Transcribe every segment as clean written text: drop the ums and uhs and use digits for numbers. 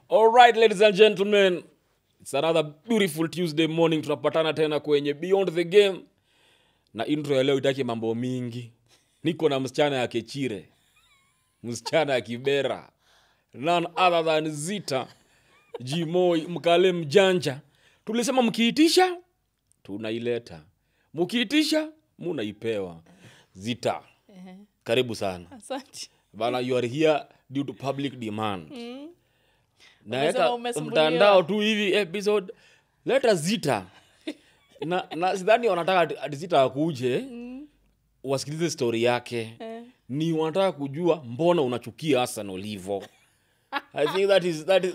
All right, ladies and gentlemen, it's another beautiful Tuesday morning. Tunapatana tena kwenye Beyond the Game. Na intro ya leo itaki mambo mingi. Niko na msichana ya Kechire. Msichana ya Kibera. None other than Zita. Jimoi, mkale mjanja. Tulisema mkiitisha, tunaileta. Mkiitisha, munaipewa. Zita. Karibu sana. Asante. Bana, you are here due to public demand. Na Umesumbuliwa. tu hivi episode leta Zita. na sidhani wanataka ati Zita akuje wasikilize story yake. Ni wanataka kujua mbona unachukia Arsenal hivyo. I think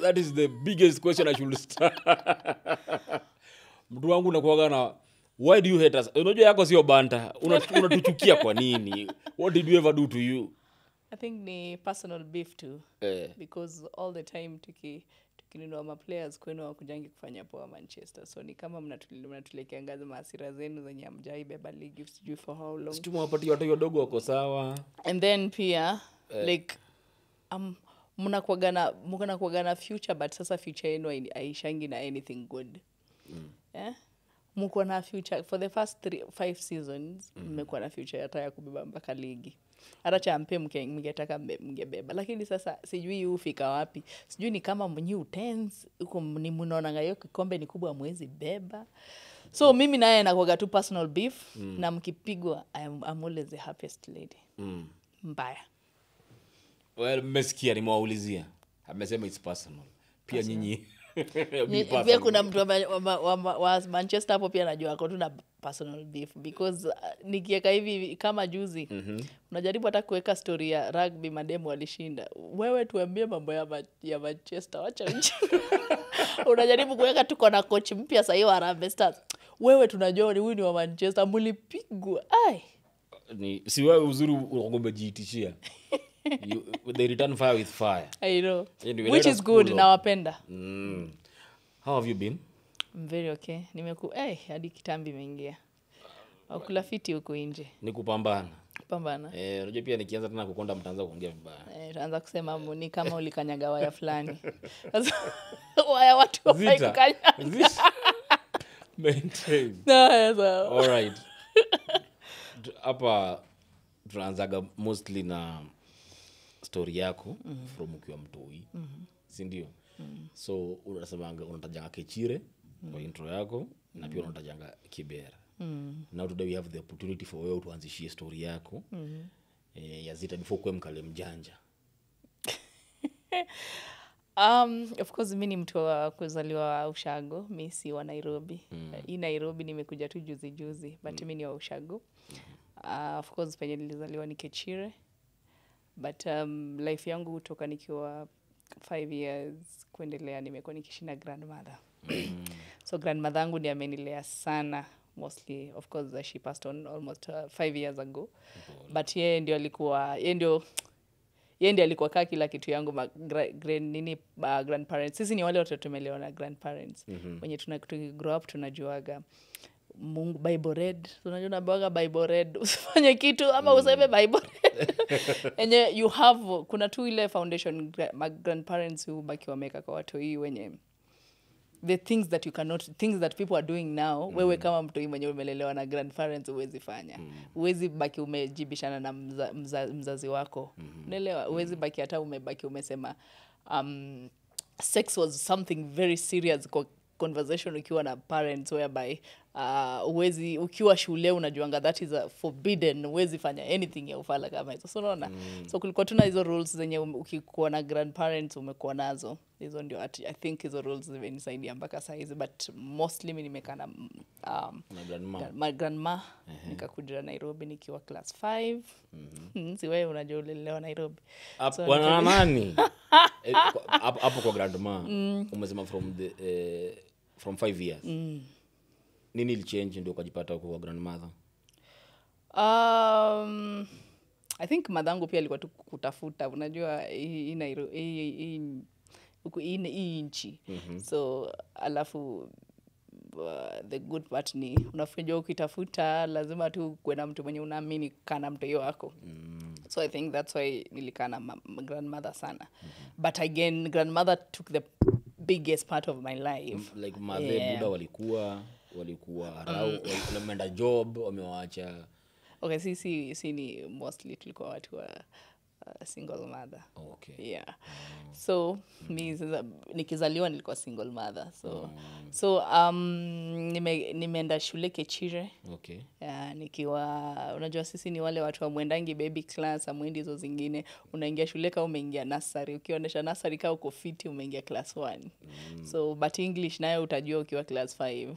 that is the biggest question I should start. Mtu wangu nakuaga na why do you hate us? Unajua yako sio banta. Unatuchukia kwa nini? What did we ever do to you? I think ni personal beef too. Because all the time tukinunua ma players kwenu wakujangi kufanya poa Manchester. So ni kama mnatulekea ngazi hasira zenu zenye hamjai beba league sijui for how long. Situ mwapati watu wadogo wako sawa. And then pia like mnakuaga na future but sasa future yenu haishangi na anything good. Mko na future for the first 5 seasons mmekuwa na future hata ya kubeba mpaka ligi. Hata champe mngetaka mngebeba lakini sasa sijui ufika wapi. Sijui ni kama new tens uko ni mnaona hiyo kikombe ni kubwa mwezi beba. So mimi naye nakuaga tu personal beef na mkipigwa I'm always the happiest lady. Mbaya. Well, mmesikia nimewaulizia. Amesema it's personal. Pia nyinyi pia kuna mtu wa Manchester hapo pia najua ako tu na personal beef because nikieka hivi kama juzi unajaribu hata kuweka story ya rugby mademu walishinda. Wewe tuambie mambo ya Manchester wacha nje. Unajaribu kuweka tuko na coach mpya sasa hiyo Harambee Stars. Wewe tunajua ni huyu ni wa Manchester mlipigwa. Ni si wewe uzuri umejiitishia. They return fire with fire. I know. Which is good na wapenda. How have you been? I'm very okay. Hadi kitambi imeingia. Wakula fiti huko nje. Ni kupambana. Pambana. Unajua pia nikianza tena kukonda mtaanza kuongea vibaya. Utaanza kusema ni kama ulikanyaga waya fulani. Waya watu wakanyaga. Maintain. All right. Hapa tunaanzaga mostly na story yako from ukiwa mtoi. Si ndio? So unasemanga unatajanga Kechire kwa intro yako na pia unatajanga Kibera. Now today we have the opportunity for wewe tuanzishie story yako. Ya Zita before kuwe mkale mjanja. Of course mimi ni mtu wa kuzaliwa Ushago, mimi si wa Nairobi. Hii Nairobi nimekuja tu juzi but mimi ni wa Ushago. Of course penye nilizaliwa ni Kechire. But life yangu kutoka nikiwa 5 years kuendelea nimekuwa nikiishi na grandmother. So grandmother yangu ndiye amenilea sana mostly. Of course she passed on almost 5 years ago. But yeye ndio alikuwa kila kitu yangu grandparents. Sisi ni wale watoto tumelelewa na grandparents. Wenye grow up tunajuaga Mungu Bible read. Unajua nabaga Bible read. Usifanye kitu ama useme Bible read. And you have kuna tu ile foundation grandparents who baki wameka kwa watu hii wenye the things that people are doing now. Wewe kama mtu mwenye umelelewa na grandparents huwezi fanya. Huwezi baki umejibishana na mzazi wako. Unaelewa? Huwezi baki hata umebaki umesema sex was something very serious conversation ukiwa na parents whereby ukiwa shule unajuanga that is a forbidden, huwezi fanya anything ya ufala kama hizo. So unaona? So kulikuwa tuna hizo rules zenye ukikuwa na grandparents umekuwa nazo. Hizo ndio I think hizo rules zimenisaidia mpaka sasa hizi but mostly mimi nimekaa na my grandma. Nikakuja Nairobi nikiwa class 5. Si wewe unajua ulilelewa Nairobi. Wana nani? Hapo kwa grandma umesema from 5 years. Nini ili change ndio ukajipata kwa grandmother? I think madhangu pia alikuwa tu kutafuta unajua hii Nairobi hii inchi. So alafu the good part ni unafanya ukitafuta lazima tu kuwe na mtu mwenye unaamini kana mtu wako. So I think that's why nilikaa na grandmother sana. But again, grandmother took the biggest part of my life. Like mother buda walikuwa around, wameenda job, wamewaacha. Okay, si ni mostly tulikuwa watu wa single mother. Okay. Yeah. So nikizaliwa nilikuwa single mother. So nimeenda shule Kechire. Okay. Nikiwa unajua sisi ni wale watu wa mwendangi baby class, amwendi hizo zingine. Unaingia shule kama umeingia nursery. Ukionyesha nursery kama uko fit umeingia class 1. So but English nayo utajua ukiwa class 5.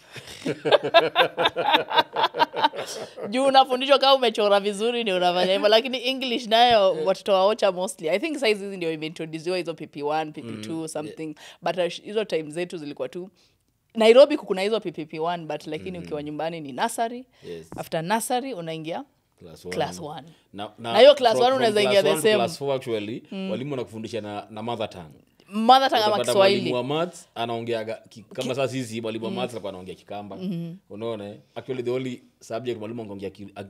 Juu unafundishwa kama umechora vizuri ni unafanya hivyo, lakini English nayo watoto waocha mostly. I think size hizi ndio imeintroduce hizo PP1, PP2 something, but hizo time zetu zilikuwa tu Nairobi kuna hizo PP1 but lakini ukiwa nyumbani ni nursery. Yes. After nursery unaingia class 1. Na hiyo class 1 unaweza ingia the same. Class 4 actually walimu wanakufundisha na mother tongue. Mother tongue ama Kiswahili. Mwalimu wa maths anaongea kama sasa sisi mwalimu wa maths alikuwa anaongea Kikamba. Unaona? Actually the only subject mwalimu anaongea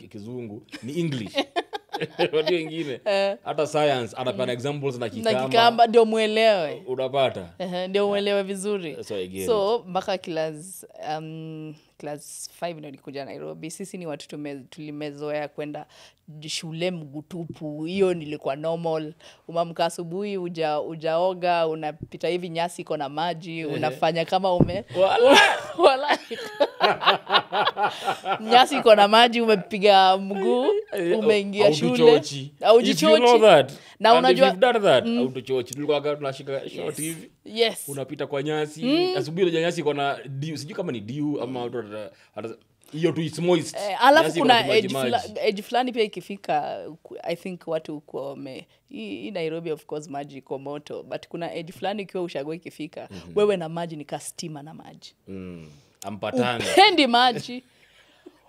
Kizungu ni English. Watu wengine hata science anapana examples na Kikamba ndio muelewe. Unapata? Ndio muelewe vizuri. So mpaka class 5 ndio nilikuja Nairobi. Sisi ni watu tulimezoea kwenda shule mgutupu. Hiyo nilikuwa normal. Umamka asubuhi ujaoga, unapita hivi nyasi iko na maji, unafanya kama wala nyasi iko na maji, umepiga mguu, umeingia shule. If you know that. Na unajua that autochochi. Tulikuwa tunashika short hivi. Yes. Unapita kwa nyasi. Asubuhi ile nyasi iko na dew, sijui kama ni dew ama hiyo tu it's moist. Alafu kuna edge fulani pia ikifika, I think watu kwa hii Nairobi of course maji iko moto, but kuna edge fulani ikiwa ushago ikifika, wewe na maji ni kastima na maji. Ampatana. Upendi maji.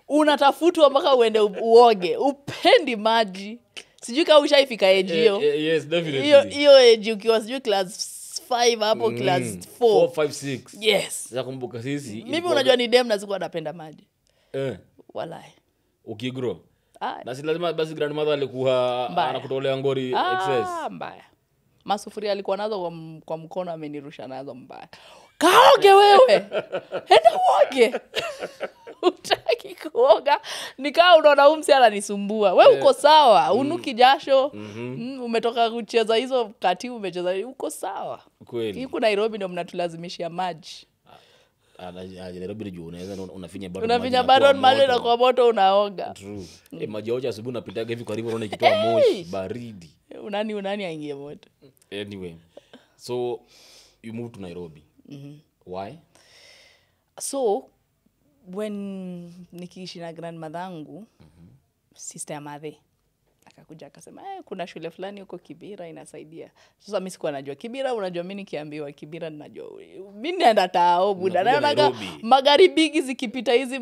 Unatafutwa mpaka uende uoge. Upendi maji. Sijui kama ushaifika edge hiyo. Yes, definitely. Hiyo edge ukiwa sijui class 5 hapo class 4 5 6. Yes. Nakumbuka sisi. Mimi unajua ni dem na sikuwa napenda maji. Wallahi. Ukigrow. Na si lazima basi grandmother alikuwa anakutolea ngori excess. Mbaya. Masufuria alikuwa nazo kwa mkono amenirusha nazo mbaya. Kaoge wewe. Enda uoge. Utaki kuoga. Nikaa unaona umsi ananisumbua. Wewe uko sawa. Unuki jasho. Umetoka kucheza hizo kati umecheza. Uko sawa. Kweli. Huko Nairobi ndio mnatulazimishia maji. Nairobi ndio unaweza unafinya bado maji na kwa moto unaoga. True. Maji yote asubuhi unapitaga hivi karibu unaona ikitoa moshi baridi. Unani aingie moto. Anyway. So you moved to Nairobi. Why? So when nikiishi na grandmother yangu, sister ya madhe akakuja akasema kuna shule fulani huko Kibera inasaidia. Sasa mimi sikuwa najua Kibera, unajua mimi nikiambiwa Kibera ninajua mimi naenda tao buda. Naona magari bigi zikipita hizi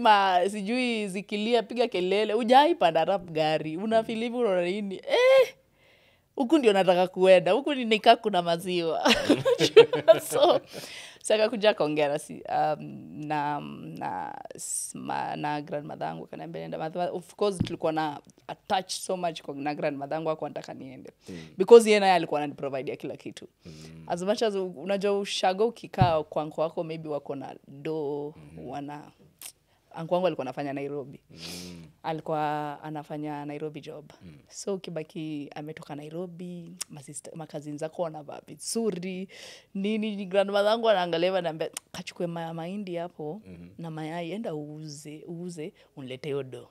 sijui zikilia piga kelele. Hujai panda rap gari. Unafilivu unaona nini? Huku ndio nataka kuenda. Huku nikaa kuna maziwa. So saka kuja kaongea na grandmother yangu akaniambia nenda. Of course tulikuwa na attach so much na grandmother yangu kwa nataka niende. Because yeye naye alikuwa ananiprovide kila kitu. As much as unajua ushago ukikaa kwa anko wako maybe wako na anko wangu alikuwa anafanya Nairobi. Alikuwa anafanya Nairobi job. So ukibaki ametoka Nairobi, makazini zako wanavaa vizuri. Nini grandmother yangu anaangalia ananiambia kachukue mahindi hapo na mayai enda uuze unilete odo.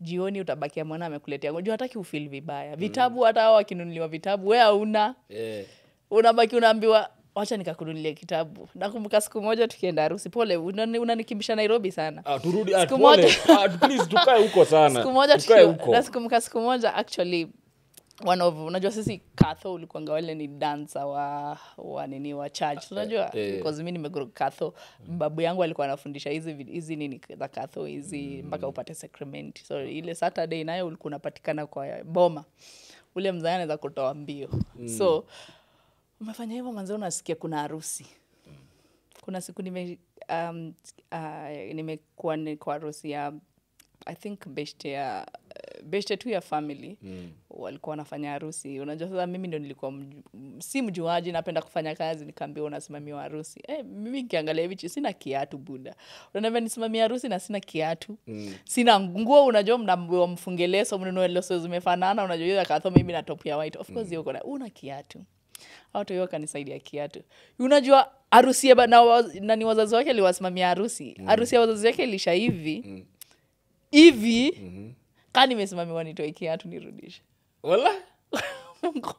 Jioni utabakia mwana amekuletea. Unajua hataki ufeel vibaya. Vitabu hata hao wakinunuliwa vitabu wewe hauna. Unabaki unaambiwa wacha nikakununulia kitabu. Nakumbuka siku moja tukienda harusi. Pole unanikimbisha Nairobi sana. Turudi pole. Please tukae huko sana. Nakumbuka siku moja actually unajua sisi Katho ulikuwa wale ni dancer wa church. Unajua because mimi nimegrow Katho. Babu yangu alikuwa anafundisha hizi nini za Katho hizi mpaka upate sacrament. So ile Saturday nayo ulikuwa unapatikana kwa boma. Ule mzee anaweza kutoa mbio. So umefanya hivyo manzao unasikia kuna harusi. Kuna siku nimekuwa kwa harusi ya I think beshte tu ya family walikuwa wanafanya harusi. Unajua sasa mimi ndo nilikuwa si mjuaji, napenda kufanya kazi, nikaambiwa unasimamia harusi. Mimi nikiangalia hivi sina kiatu buda. Unaniambia nisimamia harusi na sina kiatu. Sina nguo, unajua mnaambiwa mfunge leso, mnunue leso zimefanana, unajua hiyo akatho mimi na top ya white. Of course yuko na una kiatu. Auto hiyo kanisaidia kiatu. Unajua harusi na ni wazazi wake aliwasimamia harusi. Harusi ya wazazi wake ilisha hivi. Hivi kani nimesimamiwa nitoe kiatu nirudishe. Wala Mungu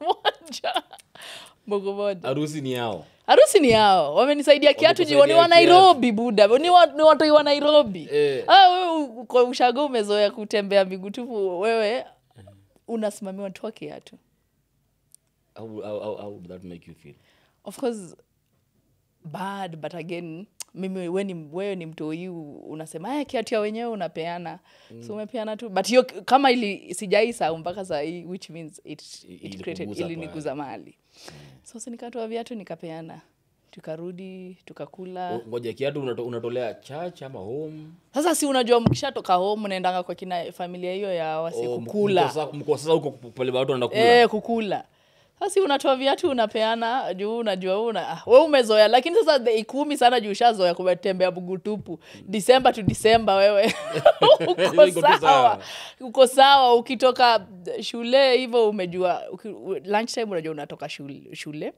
moja. Harusi ni yao. Harusi ni yao. Wamenisaidia kiatu jioni wa Nairobi buda. Ni watu wa Nairobi. Wewe kwa ushago umezoea kutembea miguu tupu, wewe unasimamiwa toa kiatu. How would that make you feel? Of course bad, but again mimi wewe ni mtoi unasema kiatu ya wenyewe unapeana. So umepeana tu, but hiyo kama sijaisa mpaka saa hii, which means it created iliniguza mali. So nikatoa viatu nikapeana, tukarudi tukakula. Ngoja kiatu unatolea church ama home? Sasa si unajua mkishatoka home unaendanga kwa kina familia hiyo ya wasi kukula. Mko sasa huko pale watu wanakula. Kukula. Sasa unatoa viatu unapeana, juu unajua wewe umezoea, lakini sasa 10 sana juu ushazoea kutembea mguu tupu. December to December wewe. Uko sawa ukitoka shule hivyo umejua lunch time unajua unatoka shule.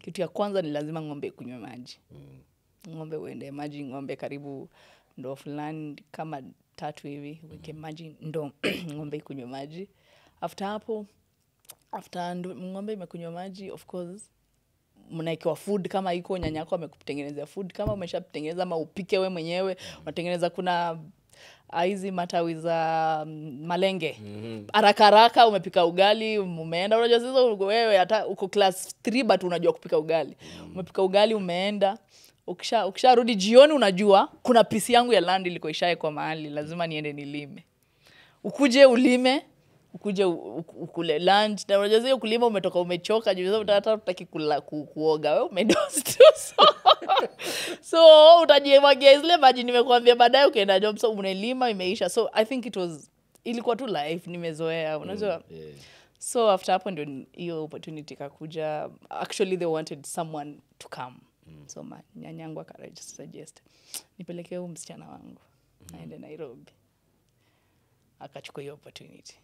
Kitu ya kwanza ni lazima ng'ombe kunywa maji. Ng'ombe uende maji, ng'ombe karibu ndoo fulani kama 3 hivi, weke maji ndoo ng'ombe kunywa maji. After ng'ombe imekunywa maji, of course mnaikiwa food kama iko nyanyako amekutengenezea food, kama umeshatengeneza ama upike wewe mwenyewe, unatengeneza kuna hizi matawi za malenge. Haraka umepika ugali, umeenda. Unajua sasa wewe hata uko class 3 but unajua kupika ugali. Umepika ugali umeenda. Ukisharudi jioni unajua kuna pisi yangu ya land iliko ishaye kwa mahali, lazima niende nilime. Ukuje ulime, ukuje ukule lunch. Na unajua hiyo kulima umetoka umechoka, juu hata utaki kuoga, wewe umedoze tu. So utajimagia zile maji nimekuambia, baadaye ukienda job so unelima imeisha. So I think ilikuwa tu life nimezoea, unajua. So after hapo ndio hiyo opportunity kakuja. Actually they wanted someone to come. So nyanyangu suggest nipelekee huyu msichana wangu aende Nairobi. Akachukua hiyo opportunity.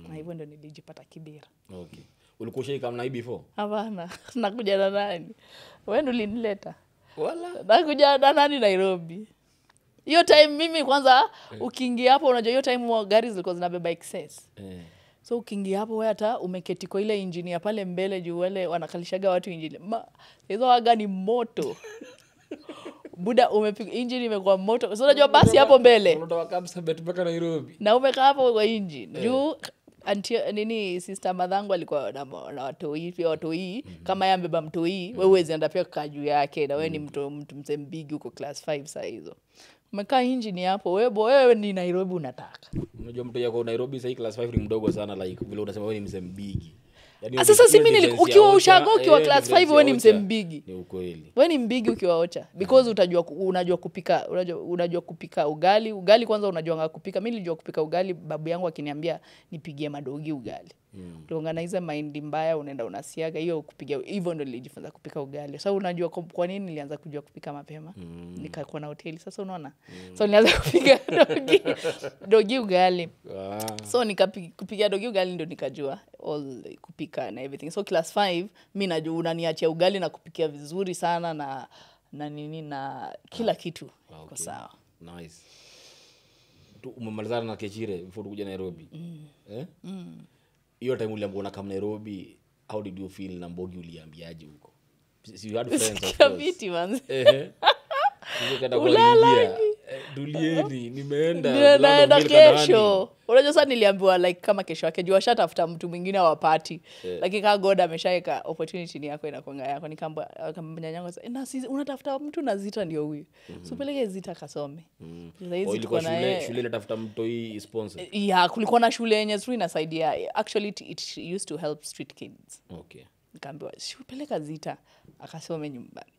Na hivyo ndio nilijipata Kibera. Okay. Ulikuwa shika kama before? Hapana, nakuja na nani? Wewe ndio ulinileta. Wala. Nakuja na nani Nairobi? Hiyo time mimi kwanza ukiingia hapo unajua hiyo time gari zilikuwa zinabeba excess. So ukiingia hapo wewe hata umeketi kwa ile engineer pale mbele juu wale wanakalishaga watu injini. Hizo waga ni moto. Buda umepiga engine imekuwa moto. So unajua basi hapo mbele. Unatoka kabisa mpaka Nairobi. Na umekaa hapo kwa engine. Juu sister madhangu alikuwa na watoi pia watoi kama yeye ambeba mtoi, wewe uweze enda pia kukaa juu yake, na wewe ni mtu msembigi uko class 5 saa hizo. Umekaa engine hapo wewe ni Nairobi unataka. Unajua mtu yako Nairobi sasa class 5 ni mdogo sana, like vile unasema wewe ni msembigi. Sasa si mimi ukiwa ushago ukiwa class 5 wewe ni msembigi. Ni ukweli. Wewe ni mbigi ukiwa ocha because unajua kupika ugali kwanza unajua kupika. Mimi nilijua kupika ugali, babu yangu akiniambia nipigie madogi ugali. Tuongana mind mbaya unaenda unasiaga hiyo kupiga, hivyo ndio nilijifunza kupika ugali. Sasa unajua kwa nini nilianza kujua kupika mapema? Nikakuwa na hoteli sasa unaona. So nilianza kupika dogi ugali. So kupiga dogi ugali ndio nikajua all kupika na everything. So class 5 mimi najua unaniachia ugali na kupikia vizuri sana na nini na kila kitu. Kwa sawa. Nice. Umemalizana na Kechire before kuja Nairobi. Hiyo time uliambiwa kama Nairobi, how did you feel na Mbogi uliambiaje huko? So you had friends of course. Viti manzi. Ningekata kuingia. Dulieni nimeenda naenda kesho. Unajua sasa niliambiwa like kama kesho yake jua shatafuta mtu mwingine wa party. Lakini kama God ameshaika opportunity ni yako inakuanga yako. Nikamwambia nyanyangu sasa na sisi unatafuta mtu na Zita ndio huyu. So peleke Zita kasome. Sasa hizi tuko na shule inatafuta mtu hii sponsor. Yeah, kulikuwa na shule yenye tu inasaidia. Actually it used to help street kids. Okay. Nikamwambia peleka Zita akasome nyumbani.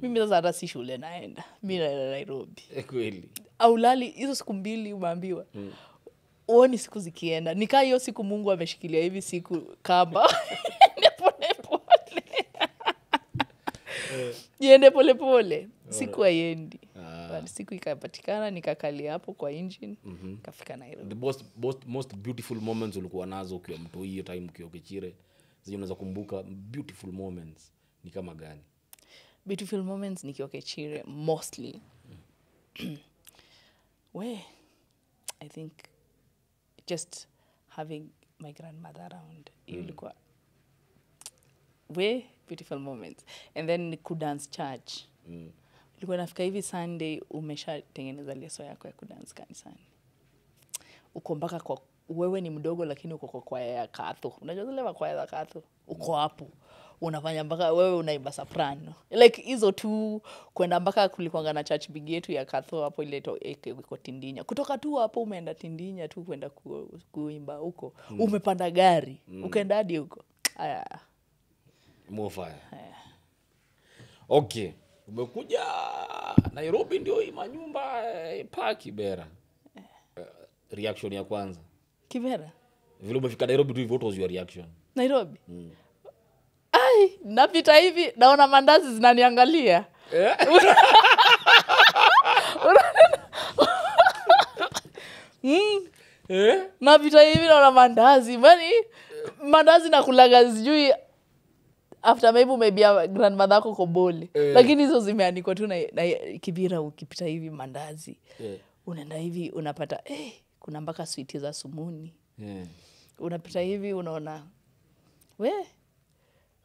Mimi sasa hata si shule naenda. Mimi naenda Nairobi. Kweli. Aulali hizo siku 2 umeambiwa. uoni siku zikienda. Nikaa hiyo siku Mungu ameshikilia hivi siku kamba. Pole pole. Niende pole pole. Siku haiendi. Siku ikapatikana nikakalia hapo kwa engine kafika Nairobi. The most beautiful moments ulikuwa nazo ukiwa mtu hiyo time ukiwa Kechire, zenye unaweza kumbuka beautiful moments ni kama gani? Beautiful moments nikiwa Kechire mostly. I think just having my grandmother around. Ilikuwa beautiful moments. And then kudance church. Ilikuwa nafika hivi Sunday umeshatengeneza leso yako ya kudance kanisani. Uko mpaka kwa wewe ni mdogo lakini uko kwa kwaya ya Katho. Unajua zile kwaya za Katho? Uko hapo. Unafanya mpaka wewe unaimba soprano. Like hizo tu kwenda mpaka kulikuwa na church big yetu ya Katho hapo ile iko Tindinya. Kutoka tu hapo umeenda Tindinya tu kwenda kuimba huko. Umepanda gari. Ukaenda hadi huko. Aya. Mofaya. Okay. Umekuja Nairobi ndio hii manyumba pa Kibera. Reaction ya kwanza. Kibera? Vile umefika Nairobi tu, what was your reaction? Nairobi? Ai, napita hivi naona mandazi zinaniangalia. Napita hivi naona mandazi. Mandazi nakulaga sijui after maybe grandmother yako Kobole. Lakini hizo zimeandikwa tu na Kibera. Ukipita hivi mandazi. Unaenda hivi unapata kuna mpaka sweet za Sumuni. Unapita hivi unaona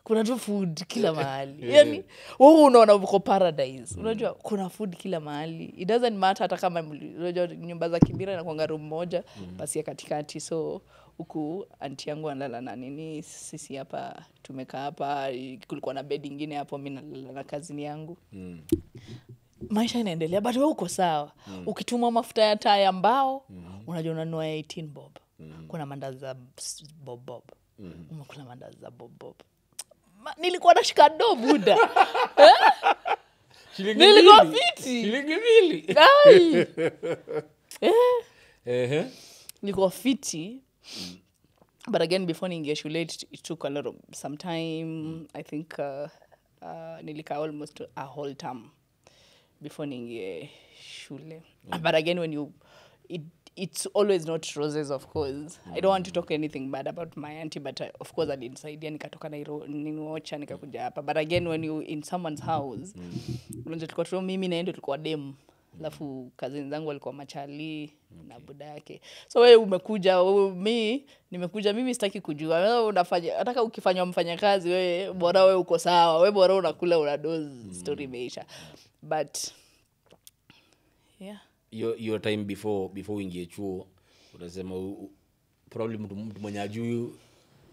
kuna tu food kila mahali. Yaani wewe unaona uko paradise. Unajua kuna food kila mahali. It doesn't matter hata kama unajua nyumba za Kibera na kuanga room moja basi ya katikati. So huku aunti yangu analala na nini, sisi hapa tumekaa hapa, kulikuwa na bed nyingine hapo mimi nalala na kazini yangu. Maisha inaendelea but wewe uko sawa. Ukituma mafuta ya taa ya mbao unajua unanunua 18 bob. Kuna mandazi za bob. Umekula mandazi za bob. Nilikuwa nashika do buda. Nilikuwa fiti. Shilingi 2. Ai. Nilikuwa fiti. But again before ningia shule it took a lot of some time. I think nilika almost a whole term before ningia shule. But again when it's always not roses, of course. I don't want to talk anything bad about my auntie, but of course alinisaidia nikatoka Nairobi nikakuja hapa. But again when you in someone's house, unajua tulikuwa tu mimi na yeye tulikuwa dem. Alafu cousins zangu walikuwa machali na buda yake. So wewe umekuja, nimekuja mimi sitaki kujua. Wewe unafanya hata ukifanya mfanyakazi wewe bora wewe uko sawa. Wewe bora unakula unadozi story imeisha. But your time before uingie chuo unasema probably mtu mwenye ajui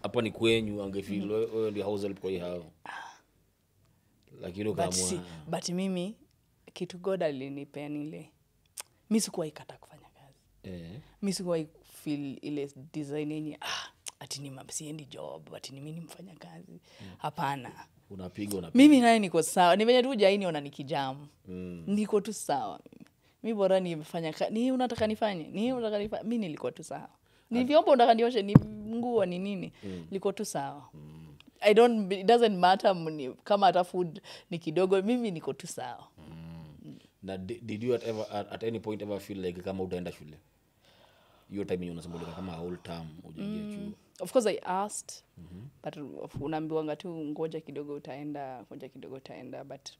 hapa ni kwenyu angefeel wewe ndio house help kwa hii hao. Lakini ukaamua. But mimi kitu God alinipea nile. Mimi sikuwahi kata kufanya kazi. Mimi sikuwahi feel ile design yenye ati ni siendi job ati ni mimi mfanya kazi. Hapana. Unapiga. Mimi naye niko sawa. Ni venye tu jaini ona nikijamu. Niko tu sawa. Mimi bora nimefanya ni unataka nifanye? Mimi nilikuwa tu sawa. Ni vyombo unataka nioshe ni nguo ni nini? Nilikuwa tu sawa. It doesn't matter kama hata food ni kidogo, mimi niko tu sawa. Na did you at any point ever feel like kama utaenda shule? Your time unasema kama whole term ujaingia chuo. Of course I asked, but unaambiwa tu ngoja kidogo utaenda, but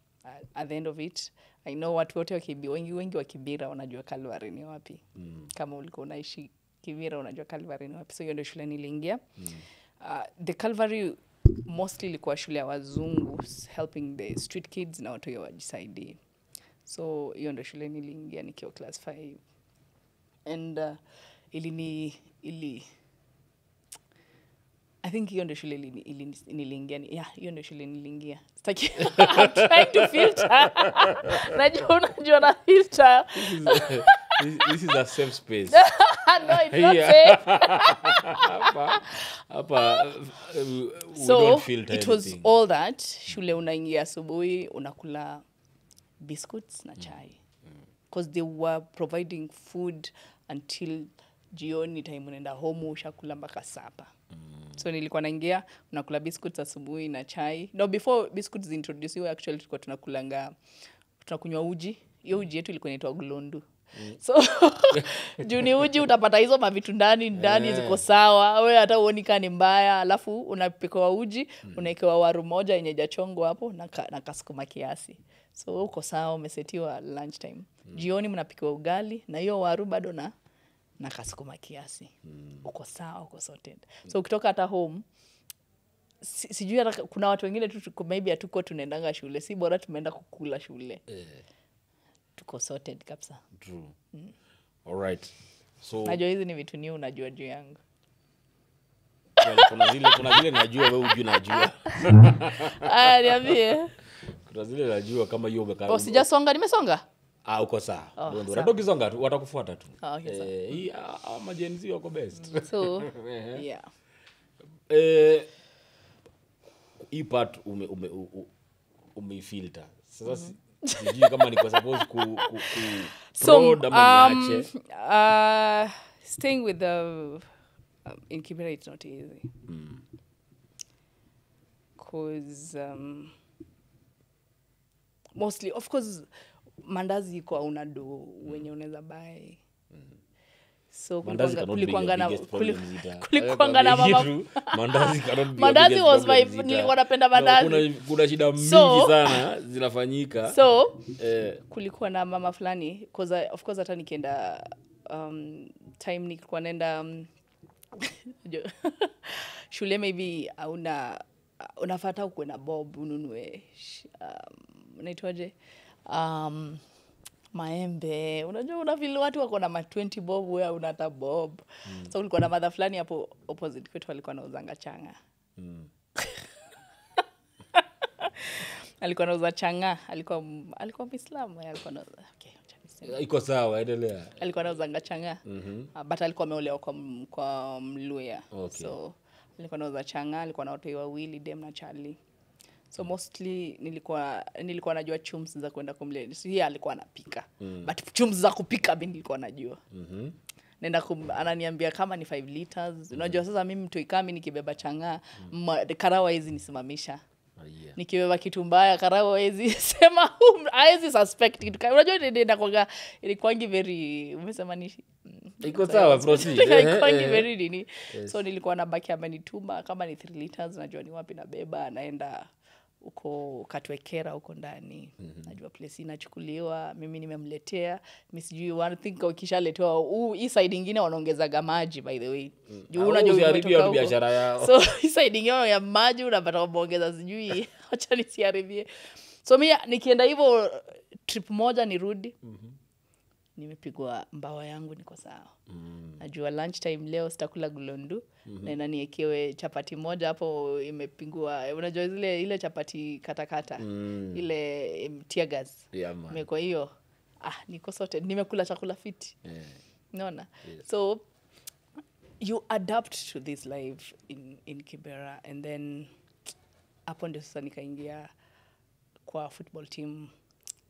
at the end of it I know watu wote wengi wa Kibera wanajua Calvary ni wapi. Kama ulikuwa unaishi Kibera unajua Calvary ni wapi. So hiyo ndio shule niliingia. The Calvary mostly ilikuwa shule ya wazungu helping the street kids na watu wajisaidie. So hiyo ndio shule niliingia nikiwa class 5. And I think hiyo ndio shule niliingia. Hiyo ndio shule niliingia. I'm trying to filter. Najua na filter. This is a safe space. No, it's not safe. We don't filter it was anything. all that. Shule unaingia asubuhi, unakula biscuits na chai. Because they were providing food until jioni time unaenda home ushakula mpaka sapa. So nilikuwa naingia unakula biscuits asubuhi na chai. No, before biscuits introduced, actually tulikuwa tunakunywa uji. Hiyo uji yetu ilikuwa inaitwa Glondu. So juni uji utapata hizo mavitu ndani ziko sawa. Wewe hata uoni kani mbaya. Alafu unapikwa uji, unaekewa waru moja yenye hajachongwa hapo na kasukuma kiasi. So uko sawa, umesetiwa lunch time. Jioni mnapikiwa ugali na hiyo waru bado na kasukuma kiasi. Uko sawa, uko sorted. So ukitoka hata home, sijui hata kuna watu wengine tu maybe hatuko tunaendanga shule, si bora tumeenda kukula shule. Tuko sorted kabisa. True. All right. So najua hizi ni vitu new unajua juu yangu. Kuna zile najua wewe hujui najua. Niambie. Kuna zile najua kama hiyo umekaa. Sijasonga, nimesonga? Uko sawa. Ndio unatoka songa tu, watakufuata tu. Okay, sawa. Hii majenzi wako best. So, yeah. Hii part umeifilter. Sasa sijui kama niko supposed prod ama niache. Staying with the in Kibera, it's not easy. Because mostly, of course, mandazi iko hauna do wenye unaweza buy. So kulikuanga na mama. Mandazi was my, nilikuwa napenda mandazi. Kuna shida mingi sana zinafanyika. So kulikuwa na mama fulani, because of course hata nikienda time nilikuwa naenda shule maybe unafuata uko na bob ununue unaitwaje maembe, unajua unafeel watu wako na 20 bob wewe unata bob. So kulikuwa na mother fulani hapo opposite kwetu alikuwa anauzanga changa. Alikuwa anauza changa, alikuwa Muislamu, alikuwa anauza. Okay, iko sawa, endelea. Alikuwa anauza changa. But alikuwa ameolewa kwa Mluya. Okay. So alikuwa anauza changa, alikuwa na watu wawili, Dem na Charlie. So mostly nilikuwa najua chums za kwenda kumle. So yeye alikuwa anapika. But chums za kupika mimi nilikuwa najua. Nenda ananiambia kama ni 5 liters. Unajua sasa mimi mtu ikami nikibeba changa, karawa hizi nisimamisha. Nikibeba kitu mbaya karawa hizi sema hizi suspect kitu. Unajua nenda kwa ilikuwangi very umesema ni iko sawa proceed. Ilikuwangi very nini. So nilikuwa nabaki amenituma kama ni 3 liters najua ni wapi nabeba naenda uko Katwekera uko ndani. Najua place inachukuliwa, mimi nimemletea, mimi sijui one thing ukishaletewa hii side nyingine wanaongezaga maji by the way. Juu unajua usiharibie biashara yao. So hii side nyingine ya maji unapata kuongeza sijui acha nisiharibie. So mimi nikienda hivyo trip moja nirudi. Nimepigwa mbawa yangu niko sawa. Najua lunch time leo sitakula Glondu na inaniekewe chapati moja hapo imepingwa. Unajua ile chapati katakata ile tear gas. Kwa hiyo niko sorted, nimekula chakula fiti. Unaona? So you adapt to this life in Kibera, and then hapo ndio sasa nikaingia kwa football team.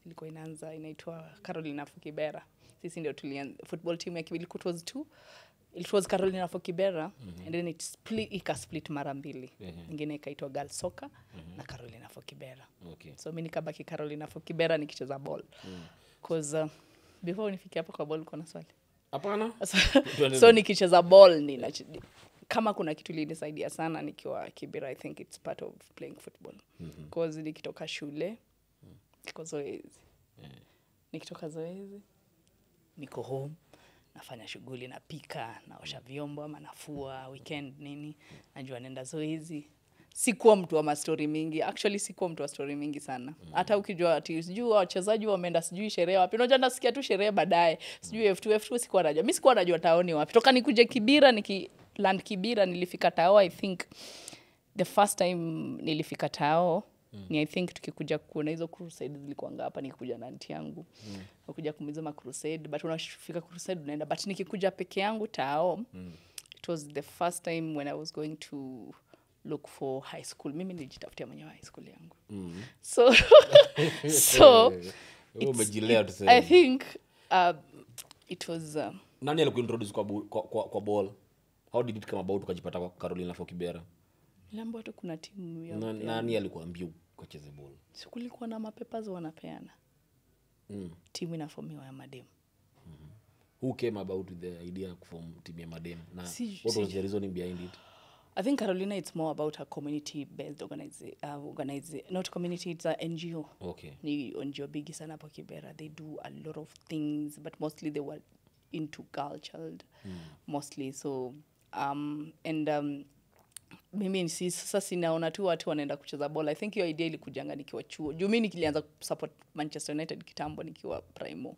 Ilikuwa inaitwa Carolina for Kibera. Sisi ndio tulianza football team ya Kibera. It was Carolina for Kibera, and then it split mara mbili. Nyingine ikaitwa Girls Soccer na Carolina for Kibera. Okay. So mimi nikabaki Carolina for Kibera nikicheza ball. Because before nifike hapo kwa ball kuna swali. Hapana. So nikicheza ball kama kuna kitu linisaidia sana nikiwa Kibera, I think it's part of playing football. Because nikitoka shule niko zoezi. Nikitoka zoezi niko home nafanya shughuli, napika, naosha vyombo ama nafua weekend nini, najua nenda zoezi. Sikuwa mtu wa story mingi, actually sikuwa mtu wa story mingi sana. Hata ukijua ati sijui wachezaji wameenda sijui sherehe wapi, unajua nasikia tu sherehe baadaye, sijui F2 sikuwa najua. Mimi sikuwa najua taoni wapi. Toka nikuje Kibera, land Kibera nilifika Tao. I think the first time nilifika Tao ni I think tukikuja kuona hizo crusade zilikuwa hapa, nikikuja na aunti yangu. Nakuja kumizoma crusade, but unafika crusade unaenda, but nikikuja peke yangu Tao. It was the first time when I was going to look for high school. Mimi nilijitafutia mwenyewe high school yangu. So I think it was Nani alikuintroduce kwa ball? How did it come about ukajipata kwa Carolina for Kibera? Niliambiwa tu kuna timu ya Nani alikuambia ukacheze ball? Sikulikuwa na mapapers wanapeana. Timu inafomiwa ya madem. Who came about with the idea of form team ya madem? Na what was the reasoning behind it? I think Carolina, it's more about a community-based organization. Not community, it's a NGO. Okay. Ni NGO bigi sana hapo Kibera. They do a lot of things, but mostly they were into girl child. Mostly. So, mimi sasa sinaona tu watu wanaenda kucheza bola. I think hiyo idea ilikujanga nikiwa chuo. Juu mimi nilianza support Manchester United kitambo nikiwa primo.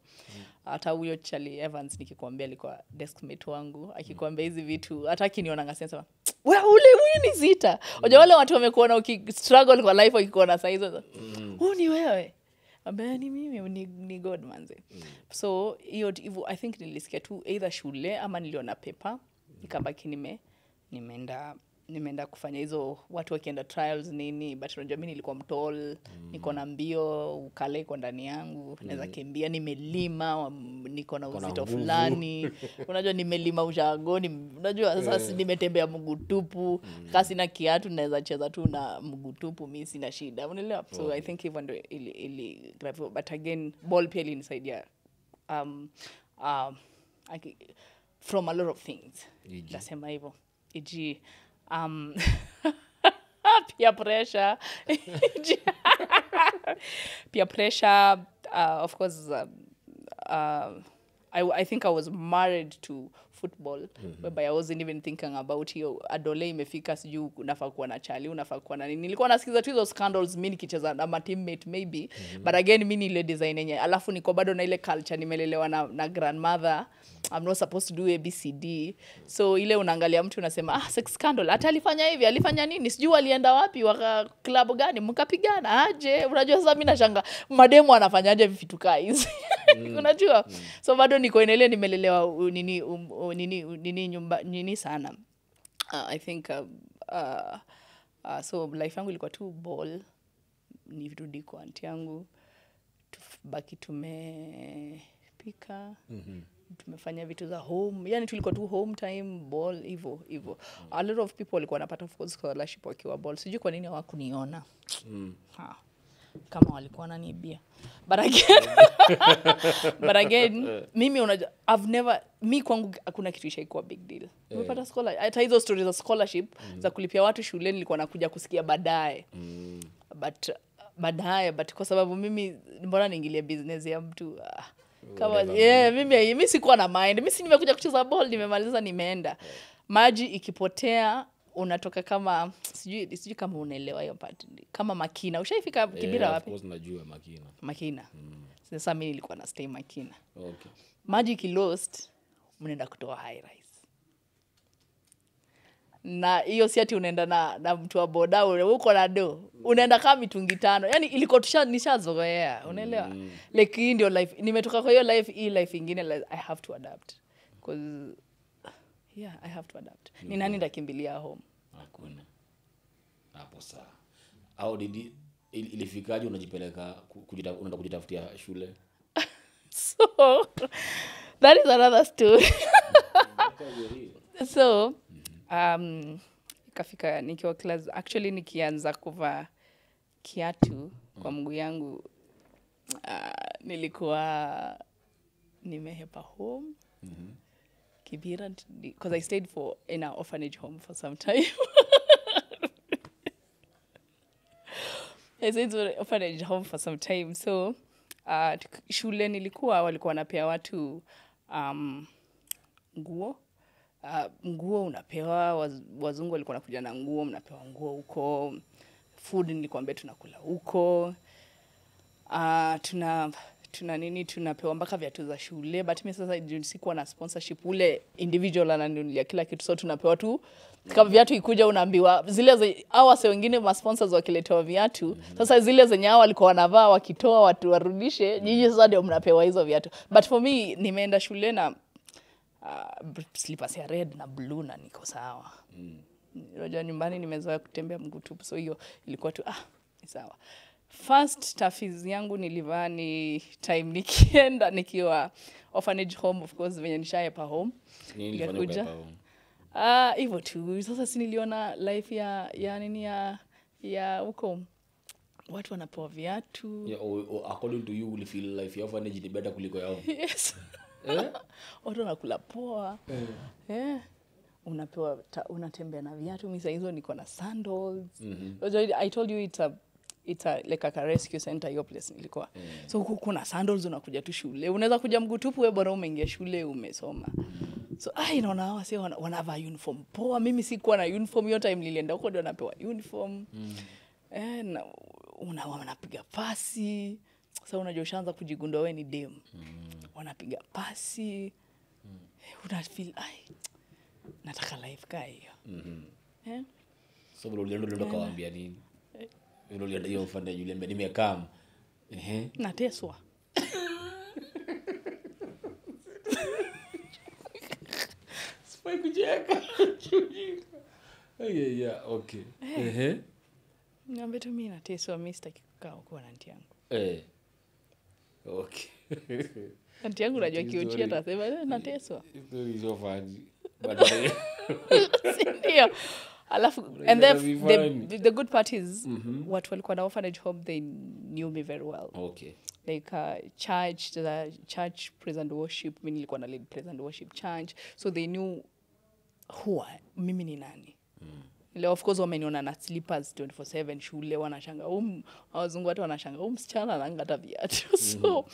Hata huyo Charlie Evans nikikwambia alikuwa deskmate wangu. Akikwambia hizi vitu hata akiniona ngasema, "Wewe ule ni Zita." Unajua wale watu wamekuona ukistruggle kwa life wakikuona saa hizo. Ni wewe. Ambaye ni mimi ni God manze. So hiyo I think nilisikia tu either shule ama niliona paper nikabaki nimeenda kufanya hizo watu wakienda trials nini, but unajua mimi nilikuwa mtall, niko na mbio, ukale iko ndani yangu, naweza kimbia, nimelima, niko na uzito fulani. Unajua nimelima ushagoni, unajua sasa nimetembea mguu tupu, kasi na kiatu naweza cheza tu na mguu tupu, mimi sina shida. Unaelewa? So I think even though ili but again ball pia ilinisaidia from a lot of things. Nasema hivyo. Peer pressure. Peer pressure. Of course, I think I was married to football, whereby I wasn't even thinking about hiyo adole imefika siju unafaa kuwa na chali, unafaa kuwa na nini. Nilikuwa nasikiza tu hizo scandals mimi nikicheza na teammate maybe, but again mimi ile design yenyewe, alafu niko bado na ile culture nimelelewa na grandmother. I'm not supposed to do ABCD. So ile unaangalia mtu unasema sex scandal, hata alifanya hivi, alifanya nini, sijui alienda wapi, waka club gani, mkapigana aje. Unajua sasa mimi nashanga mademu anafanyaje vitu kaa hizi. Unajua? So bado niko ile nimelelewa nini sana. I think so life yangu ilikuwa tu ball, nirudi kwa aunti yangu, tubaki tumepika. Tumefanya vitu za home, yani tulikuwa tu home time ball hivyo. A lot of people walikuwa wanapata of course scholarship wakiwa ball. Sijui kwa nini hawakuniona. Kama walikuwa wananibia. But again mimi unajua mi kwangu hakuna kitu ishaikuwa big deal. Nimepata scholarship. Hata hizo stories za scholarship za kulipia watu shuleni nilikuwa nakuja kusikia baadaye. But kwa sababu mimi mbona niingilie business ya mtu kama mimi sikuwa na mind. Mimi si nimekuja kucheza ball, nimemaliza nimeenda. Maji ikipotea unatoka kama sijui kama unaelewa hiyo part. Kama Makina. Ushaifika Kibera wapi? Of course najua Makina. Sasa mimi nilikuwa na stay Makina. Okay. Maji kilost mnaenda kutoa high rise. Na hiyo si ati unaenda na mtu wa boda uko na do. Unaenda kama mitungi 5. Yaani ilikuwa nishazoea, unaelewa? Like hii ndio life. Nimetoka kwa hiyo life, hii life ingine like, I have to adapt. Because I have to adapt. Ni nani ndakimbilia home? Hakuna. Hapo sawa. Au ilifikaje unajipeleka unaenda kujitafutia shule? So that is another story. So ikafika nikiwa class, actually nikianza kuvaa kiatu kwa mguu yangu, nilikuwa nimehepa home Kibera, because I stayed in an orphanage home for some time. I stayed in an orphanage home for some time. So shule walikuwa wanapea watu nguo unapewa, wazungu walikuwa wanakuja na nguo, mnapewa nguo huko. Food nilikwambia tunakula huko. Tunapewa mpaka viatu za shule, but mimi sasa sikuwa na sponsorship, ule individual ananinunulia kila kitu, so tunapewa tu kama viatu ikuja unaambiwa zile hawa wengine ma sponsors wakiletewa viatu, sasa zile zenye hao walikuwa wanavaa wakitoa watu warudishe, nyinyi sasa ndio mnapewa hizo viatu. But for me nimeenda shule na slippers ya red na blue na niko sawa. Unajua nyumbani nimezoea kutembea mguu tupu, so hiyo ilikuwa tu ni sawa. First tafis yangu nilivaa ni time nikienda nikiwa orphanage home, of course venye nishaepa home. Nilikuja hivyo tu. Sasa si niliona life ya nini ya huko watu wanapewa viatu. Yeah, according to you, will feel life your orphanage ni better kuliko yao. Yes. Watu wanakula poa. Unapewa unatembea na viatu. Mimi hizo niko na sandals. I told you it's a like a rescue center hiyo place nilikuwa. So huko kuna sandals, unakuja tu shule. Unaweza kuja mguu tupu wewe, bora umeingia shule umesoma. So naona hawa sio wanavaa uniform poa. Mimi sikuwa na uniform hiyo time nilienda huko, ndio napewa uniform. Na wanapiga pasi. Sasa unajua ushaanza kujigundua wewe ni dem. Wanapiga pasi. Una feel nataka life kaa hiyo. So ulienda kawaambia nini? Ulienda hiyo fanda yule mbele nimekam. Nateswa. Sifai kucheka. Yeah, okay. Niambie tu mimi nateswa, mimi sitaki kukaa huko na aunti yangu. Okay. Aunti yangu najua kiochia atasema nateswa. Story so funny. But Ndio. Alafu and the good part is what walikuwa na orphanage home, they knew me very well. Okay. Like church praise and worship, mimi nilikuwa na lead praise and worship church, so they knew who mimi ni nani. Ile of course wameniona na slippers 24/7 shule, wanashanga wazungu watu wanashanga msichana anangata viatu. So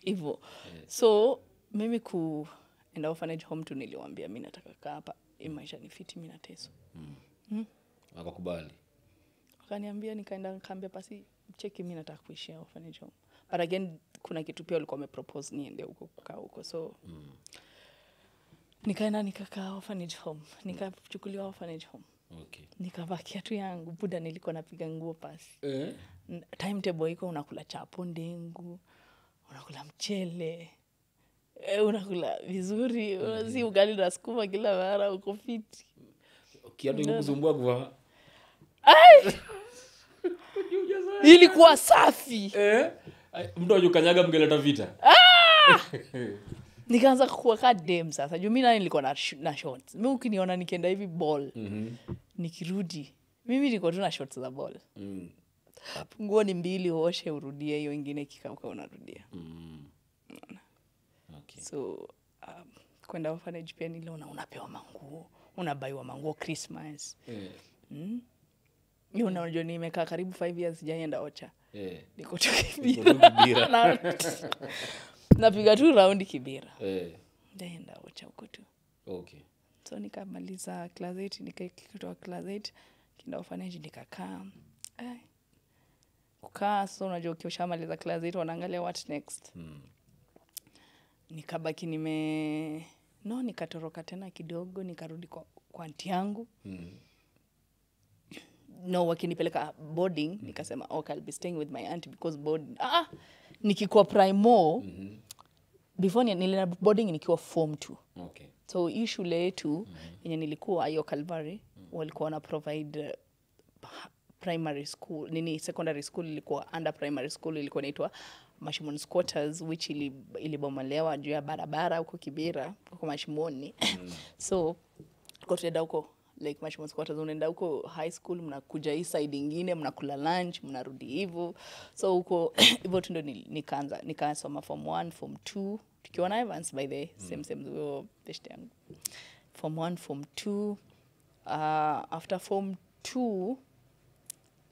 hivyo. So mimi enda orphanage home tu niliwaambia mimi nataka kaa hapa, maisha ni fiti, mimi nateswa. Wakakubali. Wakaniambia, nikaenda kaambia basi cheki mimi nataka kuishi orphanage home. But again kuna kitu pia walikuwa wamepropose niende huko kukaa huko. So nikaenda nikakaa orphanage home. Nikachukuliwa orphanage home. Okay. Nikavaa kiatu yangu, buda nilikuwa napiga nguo pasi. Timetable iko, unakula chapo ndengu, unakula mchele. Unakula vizuri, si ugali na sukuma kila mara, uko fiti. Kiatu ingekusumbua kuvaa. Ilikuwa safi. Mtu ajukanyaga mngeleta vita. Nikaanza kuwa ka dem sasa. Juu mimi nani nilikuwa na shorts. Mimi ukiniona nikienda hivi ball. Nikirudi. Mimi niko tu na shorts za ball. Nguo ni mbili, uoshe urudie, hiyo nyingine kikauka unarudia. Okay. So kwenda orphanage pia niliona unapewa manguo. Unabaiwa manguo Christmas. Hiyo unajua nimekaa karibu 5 years sijaenda Ocha. Niko tu Kibera. Napiga tu round Kibera. Ndaenda Ocha huko tu. Okay. So nikamaliza class 8, nikatoka class 8 kinda orphanage nikakaa. Ukaa, so unajua ukishamaliza class 8 wanaangalia what next. Nikabaki nikatoroka tena kidogo, nikarudi kwa aunti yangu. No, wakinipeleka boarding, nikasema okay, I'll be staying with my auntie because boarding. Nikikuwa primo, before nilina boarding nikiwa form 2. Okay. So hii shule yetu yenye nilikuwa hiyo Calvary, walikuwa na provide primary school, secondary school ilikuwa under primary school, ilikuwa inaitwa Mashimones Quarters, which ilibomolewa juu ya barabara huko Kibera, huko Mashimoni. So kwa tuenda huko like Mashimones Quarters, unaenda huko high school, mnakuja hii side nyingine, mnakula lunch, mnarudi hivyo. So huko hivyo tu ndio nikasoma form 1, form 2, tukiwa na Evans by the same huyo best yangu. Form 1, form 2. After form 2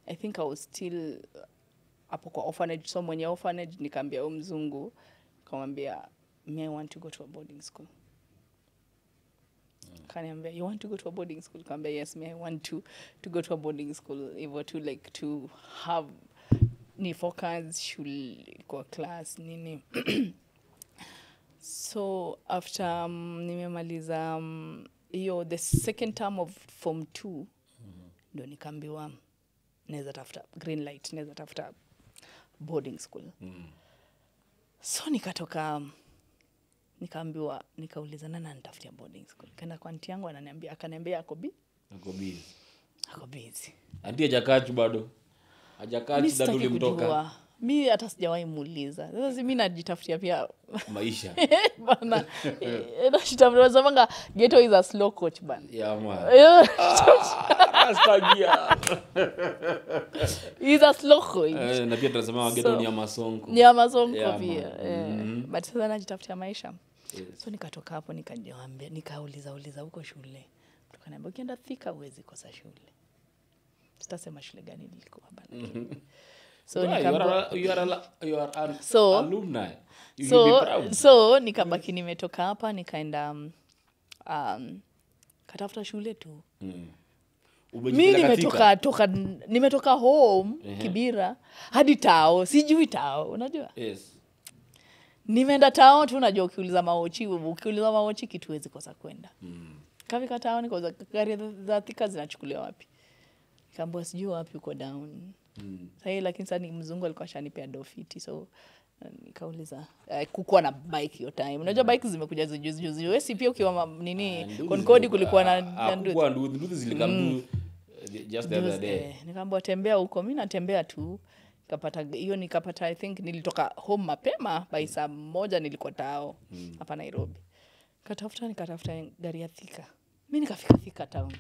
I think I was still hapo kwa orphanage. So mwenye orphanage nikaambia mzungu, nikamwambia I want to go to a boarding school. Kaniambia, you want to go to a boarding school? Nikamwambia yes, I want to go to a boarding school. Hivyo to like to have ni focus shule kwa class nini. So after nimemaliza hiyo the second term of form 2 ndio nikaambiwa naweza tafuta green light, naweza tafuta boarding school. So nikatoka, nikaambiwa, nikaulizana na nitafutia boarding school. Kaenda kwa aunti yangu akaniambia ako busy. Auntie hajakachu bado. hajakaa mi shida sitaki tulimtoka kujua. Mi hata sijawahi muuliza. Sasa si mi najitafutia pia maisha bana. Najitafutia zamanga ghetto is a slow coach bana. ya man Astagia. Is a slow coach. na pia tunasema ghetto ni ya masonko Ni Amazon Yeah, pia. man. But sasa najitafutia maisha. Yes. So nikatoka hapo nikajiambia nikauliza huko shule. Tukaniambia ukienda Thika huwezi kosa shule. Sitasema shule gani nilikuwa bana. So Why? nikaambiwa you are an So- alumni. You should be proud. so nikabaki nimetoka hapa nikaenda katafuta shule tu. Mi Umejipeleka Thika? nimetoka home Kibira hadi Tao, sijui Tao, unajua? Yes. Nimeenda Tao tu, unajua ukiuliza maochi kitu huwezi kosa kwenda. Kafika Tao nikoza gari za Thika zinachukuliwa wapi? Nikaambiwa sijui wapi uko down. Sasa lakini sasa ni mzungu alikuwa ashanipea dofiti, so nikauliza kukuwa na bike hiyo time. Unajua bike zimekuja juzi. Wewe si pia ukiwa nini Concord kulikuwa na nduthi zilikamdu just the other day. Nikaambiwa tembea huko, mimi natembea tu. Nikapata I think nilitoka home mapema by saa 1 nilikuwa Tao hapa Nairobi. Nikatafuta gari ya Thika. Mimi nikafika Thika town.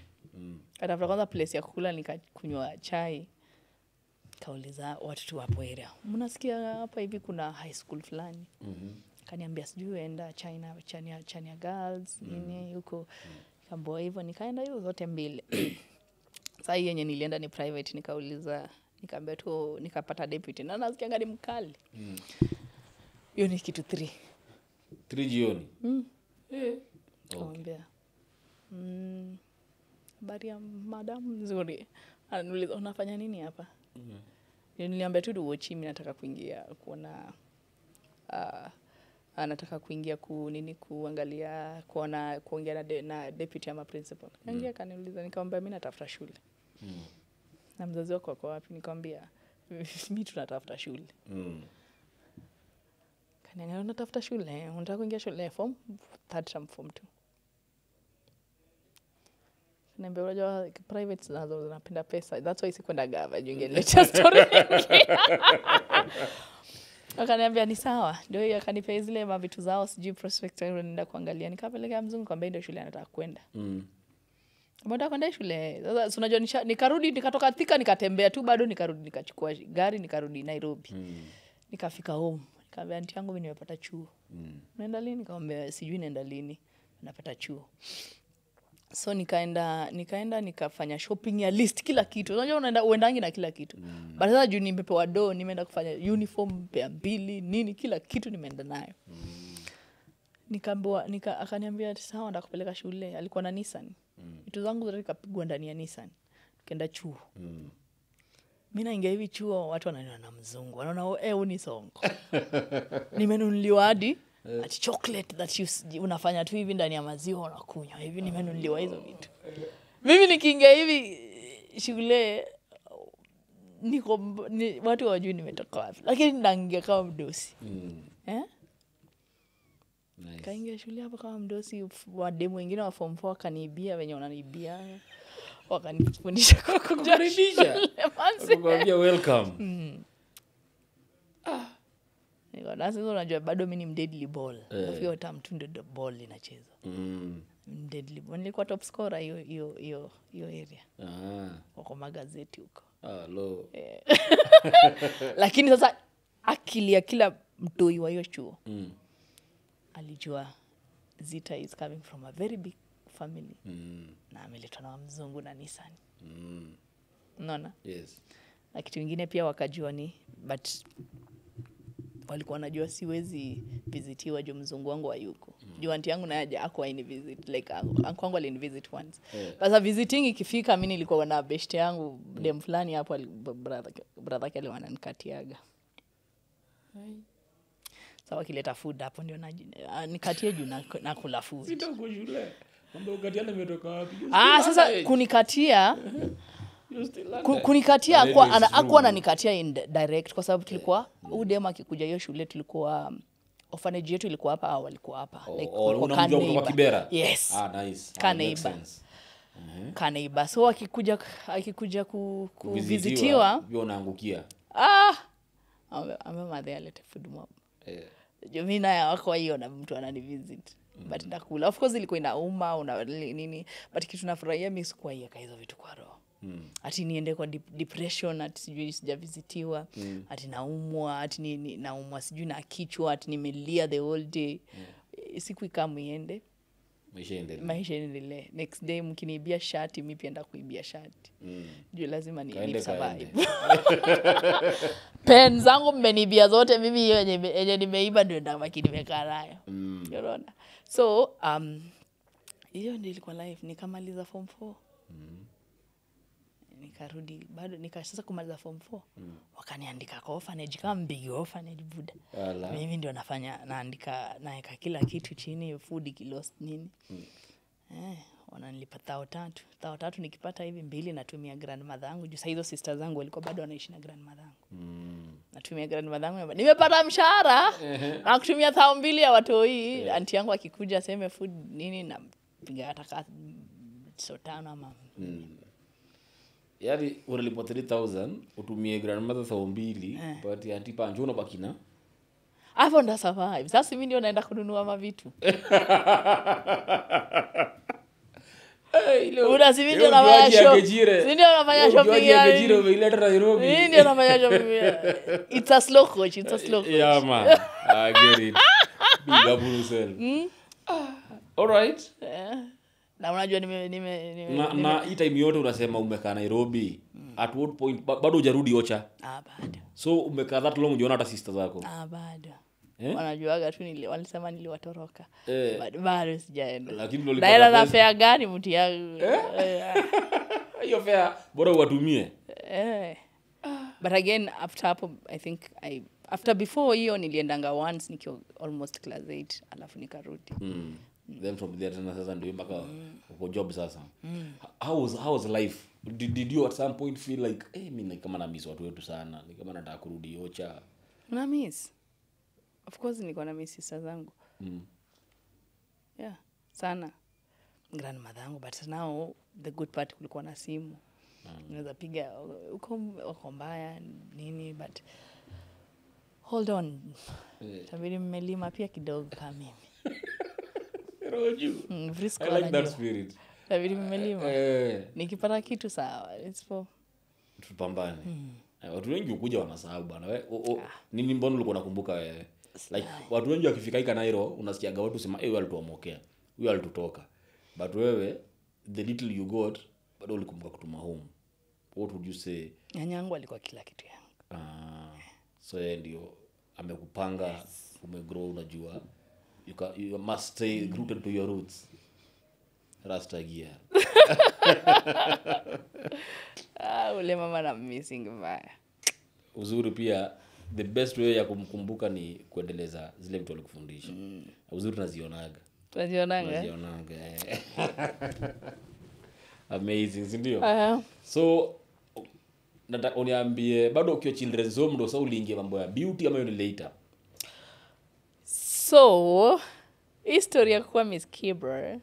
Katafuta kwanza place ya kukula, nikakunywa chai. Kauliza watu tu hapo area, mnasikia hapa hivi kuna high school fulani? Kaniambia sijui enda China Girls nini huko. Nikamwambia hivyo, nikaenda hizo zote mbili. Sasa yenye nilienda ni private, nikauliza, nikaambia tu nikapata deputy na nasikia gari mkali. Hiyo ni kitu 3 jioni. Nikamwambia habari ya madam nzuri. Ananiuliza unafanya nini hapa? Niliambia tu watch, mimi nataka kuingia kuona anataka kuingia kuangalia kuongea na deputy ama principal. Kaingia kaniuliza, nikamwambia mimi natafuta shule. Na mzazi wako kwa wapi? Nikamwambia mimi tunatafuta shule. Kaniambia unatafuta shule? Unataka kuingia shule form 3 term form 2. Niambia unajua private zinazo zinapenda pesa. That's why sikwenda gava jinge lecture story. Akaniambia ni sawa. Ndio hiyo, akanipea zile mavitu zao, sijui prospect nenda kuangalia. Nikapeleka mzungu kwamba ndio shule anataka kwenda. Mbona kwenda shule? Sasa unajua nikarudi, nikatoka Thika nikatembea tu, bado nikarudi nikachukua gari nikarudi Nairobi. Nikafika home. Nikamwambia aunti yangu mimi nimepata chuo. Naenda lini? Nikamwambia sijui naenda lini. Napata chuo. So nikaenda nikafanya shopping ya list kila kitu. Unajua uendangi na kila kitu. Baada ya juu nimepewa do, nimeenda kufanya uniform pea 2 nini, kila kitu nimeenda nayo. Nikaambiwa akaniambia sawa ndakupeleka shule. Alikuwa na Nissan. Vitu zangu zote nikapigwa ndani ya Nissan. Nikaenda chuo. Mimi naingia hivi chuo, watu wananiona na mzungu. Wanaona uni songo. Nimenunuliwa hadi ati chocolate that unafanya tu hivi ndani ya maziwa unakunywa. Hivi nimenunuliwa hizo vitu. Mimi nikiingia hivi shule watu wajui nimetoka wapi. Lakini naingia kama mdosi. Nice. Kaingia shule hapa kama mdosi, wademu wengine wa form 4 kaniibia wenye wananiibia. Wakanifundisha kwa kujaribisha. Wakamwambia welcome. Sasa unajua bado mimi ni deadly ball. Hiyo time tu ndio ball inacheza. Deadly ball. Nilikuwa top scorer hiyo area. Wako magazeti huko. Lo. Lakini sasa akili ya kila mtoi wa hiyo chuo. Alijua Zita is coming from a very big family. Na ameletwa na mzungu na Nissan. Unaona? Yes. Na kitu kingine pia wakajua but walikuwa wanajua siwezi visitiwa juu mzungu wangu hayuko. Juu aunti yangu naye hakuwa ini visit, like uncle wangu alini visit once. Sasa visiting ikifika, mimi nilikuwa na best yangu dem fulani hapo, brother yake aliwananikatia. Sawa, kileta food hapo ndio nikatie juu na kula food. Sitako shule. Mambo ukatiana umetoka wapi? Sasa kunikatia kunikatia hakuwa ananikatia indirect kwa sababu tulikuwa udema akikuja hiyo shule, tulikuwa orphanage yetu ilikuwa hapa au walikuwa hapa, like unamjua kutoka Kibera. Yes. Nice. Kaneiba. kaneiba, so akikuja kuvizitiwa pia unaangukia. ame madhe alete food mob. Mimi naye wako hiyo na mtu ananivisit. But ndakula. Of course ilikuwa inauma una nini, but kitu nafurahia mimi sikuwa hiyo hizo vitu kwa roho. Ati niende kwa depression, ati sijui sijavizitiwa, ati naumwa, ati naumwa sijui na kichwa, ati nimelia the whole day. Siku ikamu iende. Maisha endelee. Next day mkiniibia shati, mimi pia nenda kuibia shati. Juu lazima ni survive. Pen zangu mmeniibia zote, mimi hiyo yenye nimeiba ndio ndabaki nimekaa nayo. Unaona? So hiyo ndio ilikuwa life. Nikamaliza form 4. Nikarudi bado sasa kumaliza form 4. Wakaniandika kwa orphanage kama big orphanage buda. Mimi ndio naandika naeka kila kitu chini, food kilost nini. Wananilipa 3,000 nikipata hivi 2 natumia grandmother yangu. Juu hizo sisters zangu walikuwa bado wanaishi na grandmother yangu. Natumia grandmother yangu. Nimepata mshahara na kutumia 2,000 ya watoi. Auntie yangu akikuja aseme food nini na piga ataka so 5 ama Yaani unalipa 3,000 utumie grandmother 2,000 but auntie Panjo unabaki na hapo ndo survive. Sasa mimi ndio naenda kununua mavitu. Una si ndio nafanya shopping. Si ndio nafanya shopping ya Gejire umeileta Nairobi. Mimi ndio nafanya shopping. It's a slow coach. Yeah man. I get it. Big up yourself. All right. Na unajua na hii time yote unasema umekaa Nairobi. At what point bado hujarudi Ocha? Bado. So umekaa that long unaona hata sister zako? Bado. Wanajuaga tu walisema niliwatoroka. Bado sijaenda. Lakini ndio ulipata na fare gani mtu yangu? Hiyo fare bora uwatumie. But again after I think after before hiyo niliendanga once nikiwa almost class 8 alafu nikarudi. Then from there tena sasa ndio mpaka uko job sasa. How was life? Did you at some point feel like mimi kama na miss watu wetu sana, ni kama nataka kurudi Ocha? Na miss. Of course nilikuwa na miss sister zangu. Yeah, sana. Grandmother yangu, but now the good part kulikuwa na simu. Unaweza piga uko mbaya nini, but hold on. Tabiri mmelima pia kidogo kama mimi. Roju. I like that spirit. Tabiri mmelima. Nikipata kitu sawa, it's for tupambane. Watu wengi ukuja wanasahau bwana. Nini mbona ulikuwa unakumbuka wewe? Like watu wengi wakifika hika Nairo unasikiaga watu sema wewe alituomokea. Huyo alitutoka. But wewe the little you got bado ulikumbuka kutuma home. What would you say? Nyanyangu alikuwa kila kitu yangu. So ndio amekupanga, umegrow unajua. You must stay rooted to your roots. Rasta gear. Ule mama na missing mbaya. Uzuri pia the best way ya kumkumbuka ni kuendeleza zile vitu alikufundisha. Uzuri tunazionaga. Amazing, si ndio? So nataka uniambie bado ukiwa children's home ndo sasa uliingia mambo ya beauty ama ni later? So history ya kuwa Miss Kibra.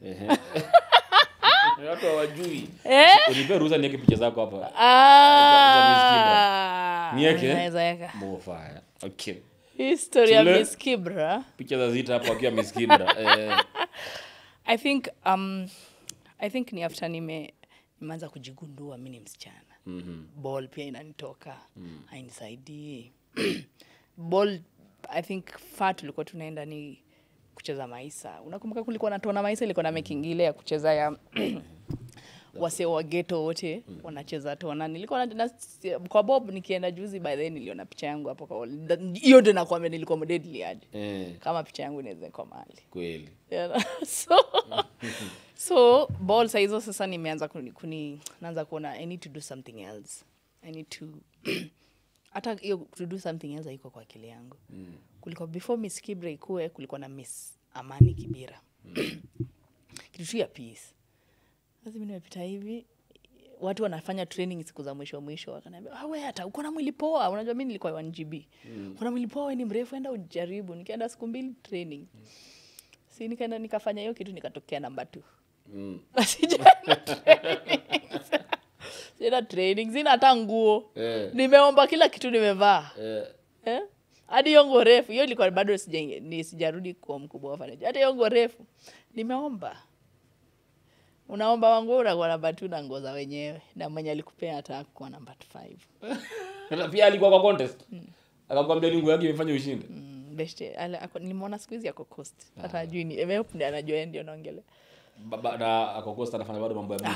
Watu hawajui. Unipe ruhusa niweke picha zako hapa. Niweke? Naweza weka. Mofaya. Okay. History ya Miss Kibra. Picha za Zita hapa akiwa Miss Kibra. I think ni after nimeanza kujigundua mimi ni msichana. Ball pia inanitoka. Hainisaidii. Ball I think tulikuwa tunaenda ni kucheza maisa. Unakumbuka kulikuwa na tona maisa ilikuwa na making ile ya kucheza ya wase wa ghetto wote wanacheza tona. Nilikuwa na kwa Bob nikienda juzi by then niliona picha yangu hapo kwa hiyo ndio nakwambia nilikuwa model aje. Kama picha yangu inaweza kwa mahali. Kweli. So ball size sasa nimeanza naanza kuona I need to do something else. I need to hata hiyo to do something else iko kwa akili yangu. Kulikuwa before Miss Kibra ikue kulikuwa na Miss Amani Kibira. Kitu ya peace. Sasa mimi nimepita hivi watu wanafanya training siku za mwisho wakaniambia wewe hata uko na mwili poa. Unajua mimi nilikuwa 1GB. Uko na mwili poa, wewe ni mrefu, enda ujaribu. Nikaenda siku 2 training. Si nikaenda nikafanya hiyo kitu nikatokea namba 2. Na sijaenda trainings. Sijaenda trainings, sina hata nguo. Nimeomba kila kitu nimevaa. Hadi yongo refu, hiyo ilikuwa bado sijarudi kwa mkubwa wa fanaji. Hadi yongo refu nimeomba. Unaomba wangu unakuwa namba 2 na ngoza wenyewe, na mwenye alikupea hata kwa namba 5. Na pia alikuwa kwa contest. Akakwambia nguo yake imefanya ushinde. Beste nimeona siku hizi yako cost. Hata ajui ni hope ndiye anajua ndio naongelea. Na ako Costa anafanya bado mambo ya mimi.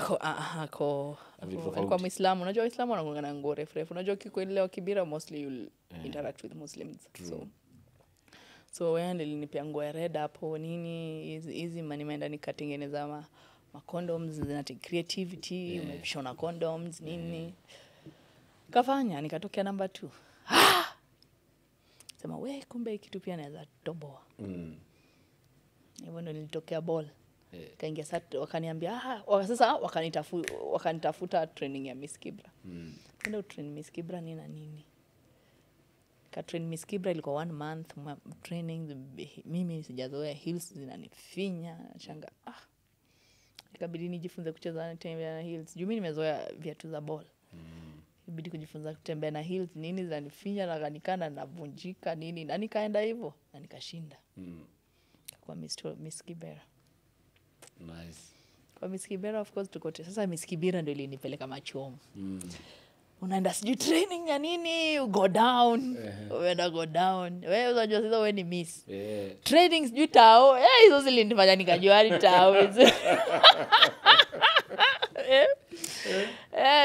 Ako kwa Muislamu. Unajua Waislamu wanakuwa na nguo refu. Unajua kikuelewa Kibera mostly you'll interact with Muslims. So wewe nilinipea nguo ya red hapo nini hizi nimeenda nikatengeneza condoms na creativity, umeshona condoms nini. Kafanya nikatokea namba 2. Sema we kumbe kitu pia naweza toboa. Hivyo ndo nilitokea ball. Kaingia sasa wakaniambia sasa wakanitafuta training ya Miss Kibra. Ndio train Miss Kibra nini. Ka train Miss Kibra ilikuwa 1 month training, mimi sijazoea heels zinanifinya shanga. Ikabidi nijifunze kucheza na tembea na heels. Juu mimi nimezoea viatu za ball. Ibidi kujifunza kutembea na heels nini zanifinya na kanikana navunjika nini na nikaenda hivyo na nikashinda. Kwa Miss Kibera. Nice. Kwa Miss Kibera of course tukote. Sasa Miss Kibera ndio ilinipeleka machomo. Unaenda sijui training ya nini, go down. Unaenda go down. Wewe unajua sasa wewe ni miss. Training sijui tao. Hizo zilinifanya nikajua ni tao.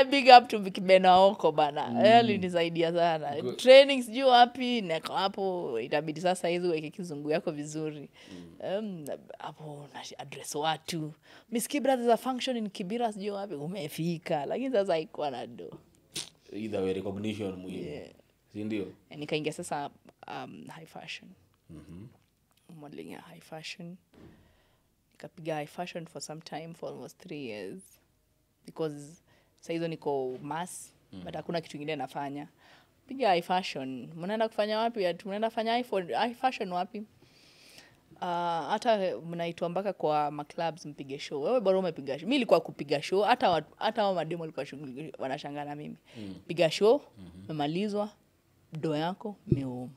Big up to Kibena Oko bana. Alinisaidia sana. Training sijui wapi na hapo itabidi sasa hizo weke kizungu yako vizuri. Hapo na address watu. Miss Kibra there's a function in Kibera sijui wapi umefika. Lakini sasa haikuwa na do. Either way recognition muhimu. Si ndio? Nikaingia sasa high fashion. Modeling ya high fashion. Nikapiga high fashion for some time, for almost 3 years. Because sasa hizo niko mass, but hakuna kitu kingine nafanya. Piga high fashion. Mnaenda kufanya wapi? Tunaenda fanya high fashion wapi? Hata mnaitwa mpaka kwa maclubs mpige show. Wewe bado umepiga show. Mimi nilikuwa kupiga show, hata wao mademo walikuwa wanashangaa na mimi. Piga show, umemalizwa, do yako, meo.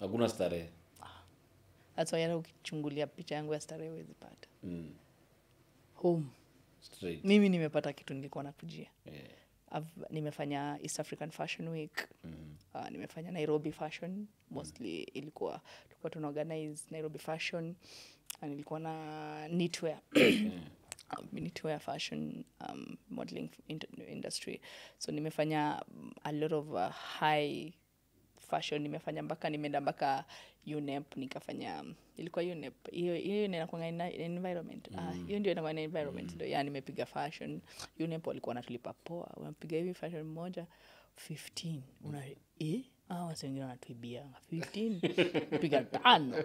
Hakuna starehe. That's why ukichungulia picha yangu ya starehe huwezi pata. Home. Straight. Mimi nimepata kitu nilikuwa nakujia. Nimefanya East African Fashion Week. Nimefanya Nairobi Fashion. Mostly tulikuwa tunaorganize Nairobi Fashion. Nilikuwa na knitwear. Knitwear fashion modeling industry. So nimefanya a lot of high fashion. Nimeenda mpaka UNEP nikafanya ilikuwa UNEP hiyo inakuwa environment hiyo ndio inakuwa environment ndio yani nimepiga fashion UNEP walikuwa wanatulipa poa unapiga hivi fashion moja 15 watu wengine wanatuibia 15 piga 5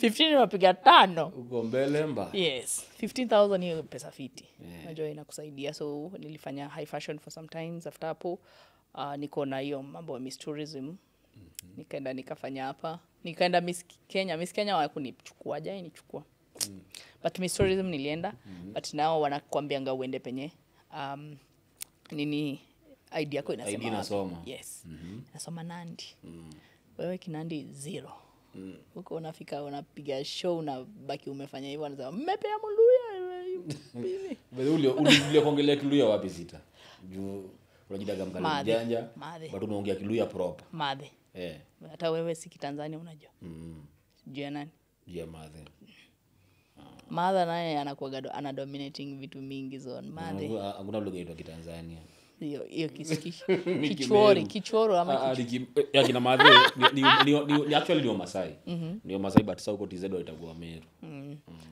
15 unapiga 5 uko mbele mba yes 15,000 hiyo pesa fiti unajua inakusaidia so nilifanya high fashion for some times after hapo niko na hiyo mambo ya Miss Tourism nikaenda nikafanya hapa nikaenda Miss Kenya wakunichukua jai nichukua but Miss Tourism nilienda but nao wanakuambianga uende penye nini ID yako inasema ID nasoma yes nasoma Nandi wewe Kinandi 0 huko unafika unapiga show na baki umefanya hivyo anasema mmepea Muluya wewe ule kuongelea Kiluya wapi sita juu unajidaga mkali janja but unaongea Kiluya proper madhe hata wewe si Kitanzania unajua jua nani jua madhe madhe naye anakuwa ana dominating vitu mingi zone madhe hakuna lugha inaitwa Kitanzania hiyo kichoro ama ya kina madhe ni actually ni Masai ni Masai but sasa uko TZ itakuwa Meru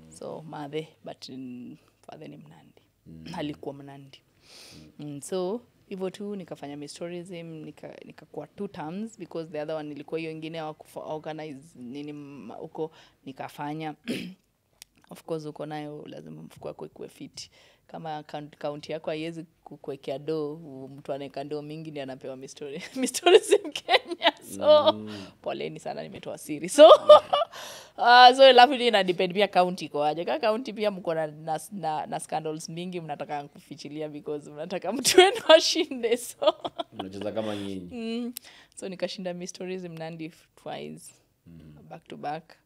so madhe but father ni Mnandi alikuwa Mnandi so hivyo tu nikafanya Miss Tourism nikakuwa 2 terms because the other one nilikuwa hiyo nyingine wa organize nini huko nikafanya of course uko nayo lazima mfuko wako ikuwe fit kama account yako haiwezi kukuwekea do mtu anaweka do mingi ndiye anapewa Miss Tourism Kenya so poleni sana nimetoa siri so So alafu ina depend pia county kwa aje. Kama county pia mko na scandals mingi mnataka kufichilia because mnataka mtu wenu ashinde so. Unacheza kama nyinyi. So nikashinda Miss Tourism Nandi twice. Back to back.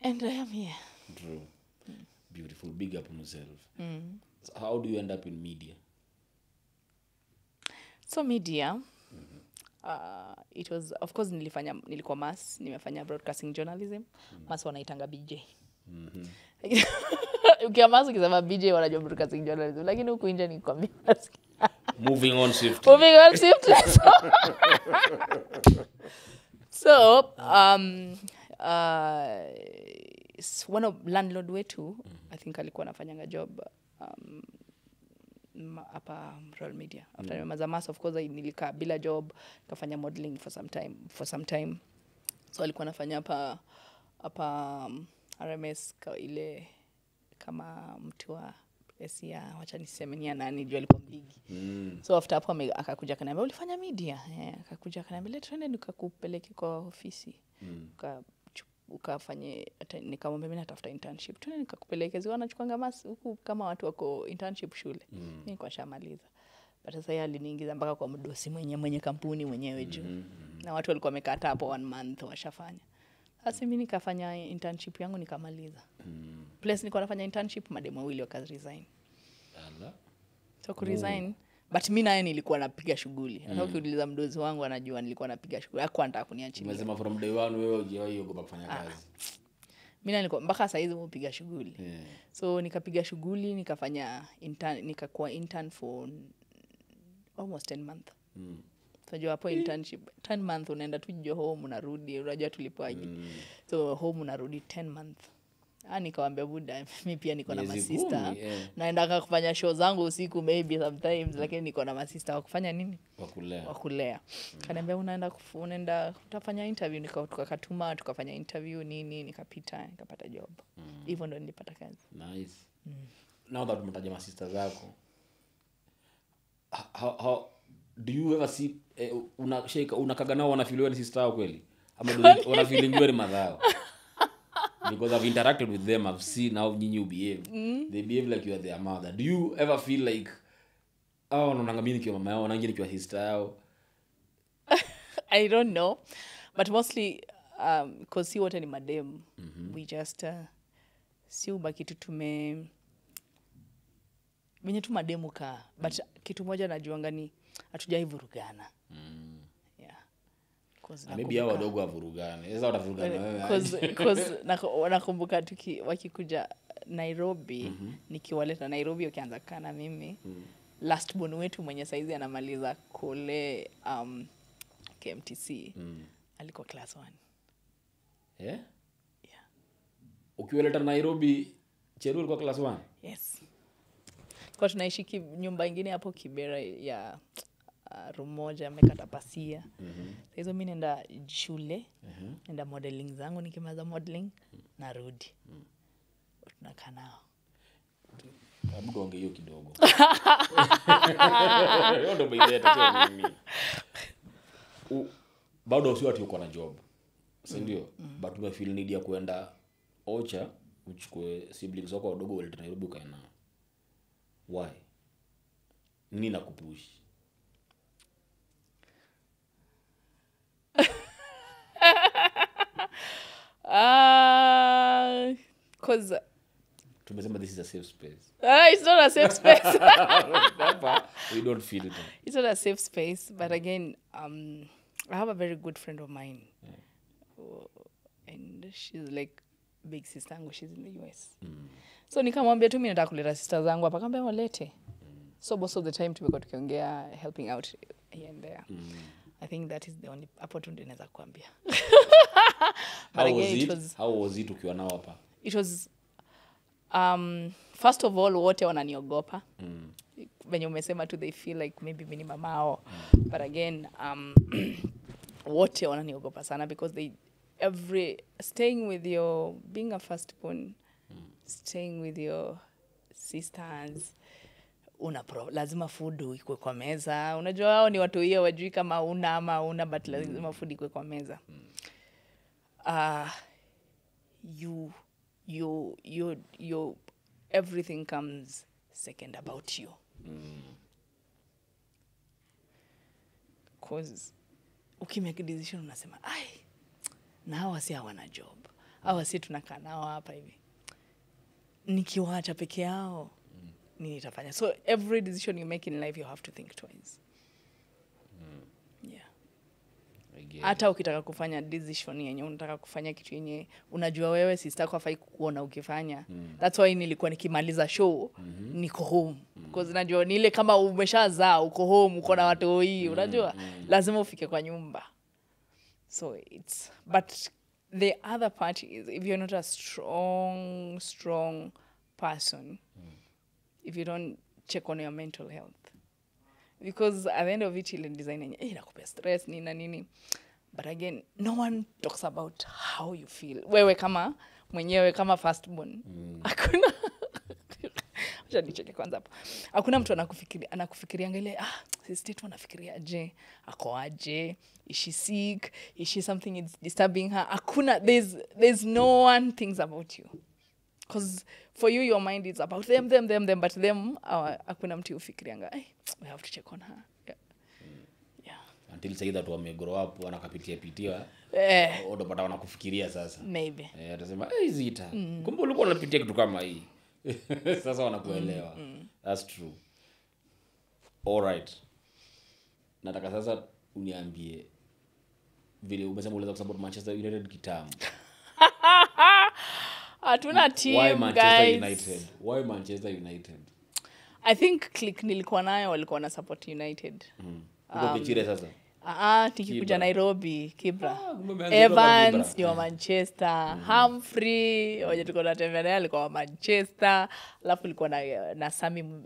And I am here. True. Beautiful. Big up on yourself. So how do you end up in media? So media, it was, of course, nilikuwa mass, nimefanya broadcasting journalism, mass wanaitanga BJ. Ukiwa mass ukisema BJ wanajua broadcasting journalism, lakini huku nje ni kwa mass. Moving on swiftly. So, one of landlord wetu, I think alikuwa anafanyanga job hapa Royal Media. After nimemaliza mass, of course nilikaa bila job, nikafanya modeling for some time. So alikuwa anafanya hapa RMS ile kama mtu wa Asia, wacha niseme ni nani juu alikuwa bigi. So after hapo akakuja akaniambia ulifanya media. Akakuja akaniambia twende nikakupeleke kwa ofisi. Ukafanye nikamwambia mimi natafuta internship. Twende nikakupeleke ziwa nachukuanga mass huku kama watu wako internship shule. Mimi kwa shamaliza. But sasa yeye aliniingiza mpaka kwa mdosi mwenye kampuni mwenyewe juu. Na watu walikuwa wamekata hapo 1 month washafanya. Sasa mimi nikafanya internship yangu nikamaliza. Plus nilikuwa nafanya internship mademo wawili wakaresign. So kuresign but mimi naye nilikuwa napiga shughuli. Hata ukiuliza mdozi wangu anajua nilikuwa napiga shughuli. Hakuwa anataka kuniachilia. Umesema from day one wewe hujaogopa kufanya kazi. Mimi nilikuwa mpaka saa hizo mpiga shughuli. So nikapiga shughuli, nikafanya nikakuwa intern for almost 10 months. Unajua hapo internship 10 months unaenda tu home unarudi, unajua tulipoaje. So home unarudi 10 months. Nikamwambia buda mimi pia niko na masista. Naenda kufanya show zangu usiku maybe sometimes lakini niko na masista wa kufanya nini? Wakulea. Kaniambia unaenda utafanya interview tukakatuma tukafanya interview nini nikapita nikapata job. Hivyo ndo nilipata kazi. Nice. Now that umetaja masista zako. How do you ever see unakaga nao wana feel wewe ni sister wao kweli? Ama wana feeling wewe ni madhao? Because I've interacted with them, I've seen how you behave. They behave like you are their mother. Do you ever feel like unaona mimi nikiwa mama yao na ngine nikiwa sister yao? I don't know. But mostly because si wote ni madem. We just si ubaki tu wenye tu mademu ka. But kitu moja najuanga ni hatujai vurugana. Maybe hao wadogo wavurugane. Sasa watavurugana wewe. Because nakumbuka wakikuja Nairobi, nikiwaleta Nairobi ukianza kana mimi. Last born wetu mwenye saizi anamaliza kule KMTC. Alikuwa class 1. Yeah. Ukiwaleta Nairobi, Cheru alikuwa class 1? Yes. Kwa tunaishi nyumba nyingine hapo Kibera ya room moja amekata pasia. Hizo mimi nenda shule, nenda modeling zangu nikimaliza modeling narudi. Tunakaa nao. Hebu ongea hiyo kidogo. Hiyo ndo baideta kwa mimi. Bado sio ati uko na job. Si ndio? But una feel need ya kwenda Ocha uchukue siblings wako wadogo wale Nairobi ukae nao. Why? Nini nakupush? Cause tumesema this is a safe space. It's not a safe space. We don't feel it. It's not a safe space, but again, I have a very good friend of mine. And she's like big sister yangu, she's in the US. So nikamwambia tu mimi nataka kuleta sister zangu hapa, akamwambia walete. So most of the time tumekuwa tukiongea helping out here and there. I think that is the only opportunity naweza kuambia. How was it ukiwa nao hapa? It was first of all wote wananiogopa. When umesema tu they feel like maybe mimi ni mamao. But again wote wananiogopa sana because they staying with your being a firstborn, staying with your sisters, lazima food iko kwa meza. Unajua hao ni watu hiyo wajui kama una ama una but lazima food iko kwa meza. you everything comes second about you. Cause ukimake decision unasema na hawa si hawana job, hawa si tunakaa nao hapa hivi, nikiwaacha peke yao nini nitafanya? So every decision you make in life you have to think twice. Yeah. Hata ukitaka kufanya decision yenye unataka kufanya kitu yenye unajua wewe sister kwa fai kuona ukifanya. That's why nilikuwa nikimaliza show niko home, because najua ni ile kama umeshazaa uko home uko na watu hii unajua lazima ufike kwa nyumba. So it's, but the other part is if you're not a strong person, if you don't check on your mental health, because at the end of it ile design inakupea stress nini, but again no one talks about how you feel wewe kama mwenyewe kama firstborn. Hakuna acha nicheke kwanza hapo. Hakuna mtu anakufikiria ngele sister tu anafikiria aje, ako aje, is she sick, is she something is disturbing her? Hakuna, there's no one thinks about you, because for you your mind is about them, but them hakuna mtu ufikirianga we have to check on her. Yeah. Until say that wame grow up wanakapitia odo pata wanakufikiria sasa. Maybe. Atasema Zita, kumbe ulikuwa unapitia kitu kama hii. Sasa wanakuelewa. That's true. All right. Nataka sasa uniambie vile umesema unaweza kusupport Manchester United kitambo. Hatuna team, Why Manchester guys. United? Why Manchester United? I think click nilikuwa nayo walikuwa na support United. Uko Kichire sasa? Tikikuja Nairobi, Kibra. Evans ni wa Manchester, Humphrey, waje tuko na tembea alikuwa wa Manchester, alafu alikuwa na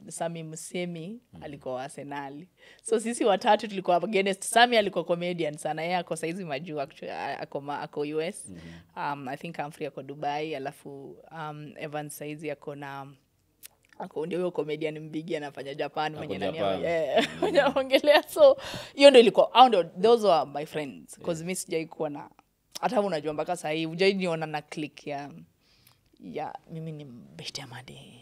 Sami Musemi alikuwa wa Arsenal. So sisi watatu tulikuwa against. Sami alikuwa comedian sana, yeye ako saizi majuu actually, ako US. I think Humphrey ako Dubai, alafu Evans saizi ako ndio huyo comedian mbigi anafanya Japan mwenye nani anaongelea. So hiyo ndio ilikuwa those were my friends, because mimi sijaikuwa na hata unajua mpaka sasa hivi hujaniona na click ya mimi ni best ya mati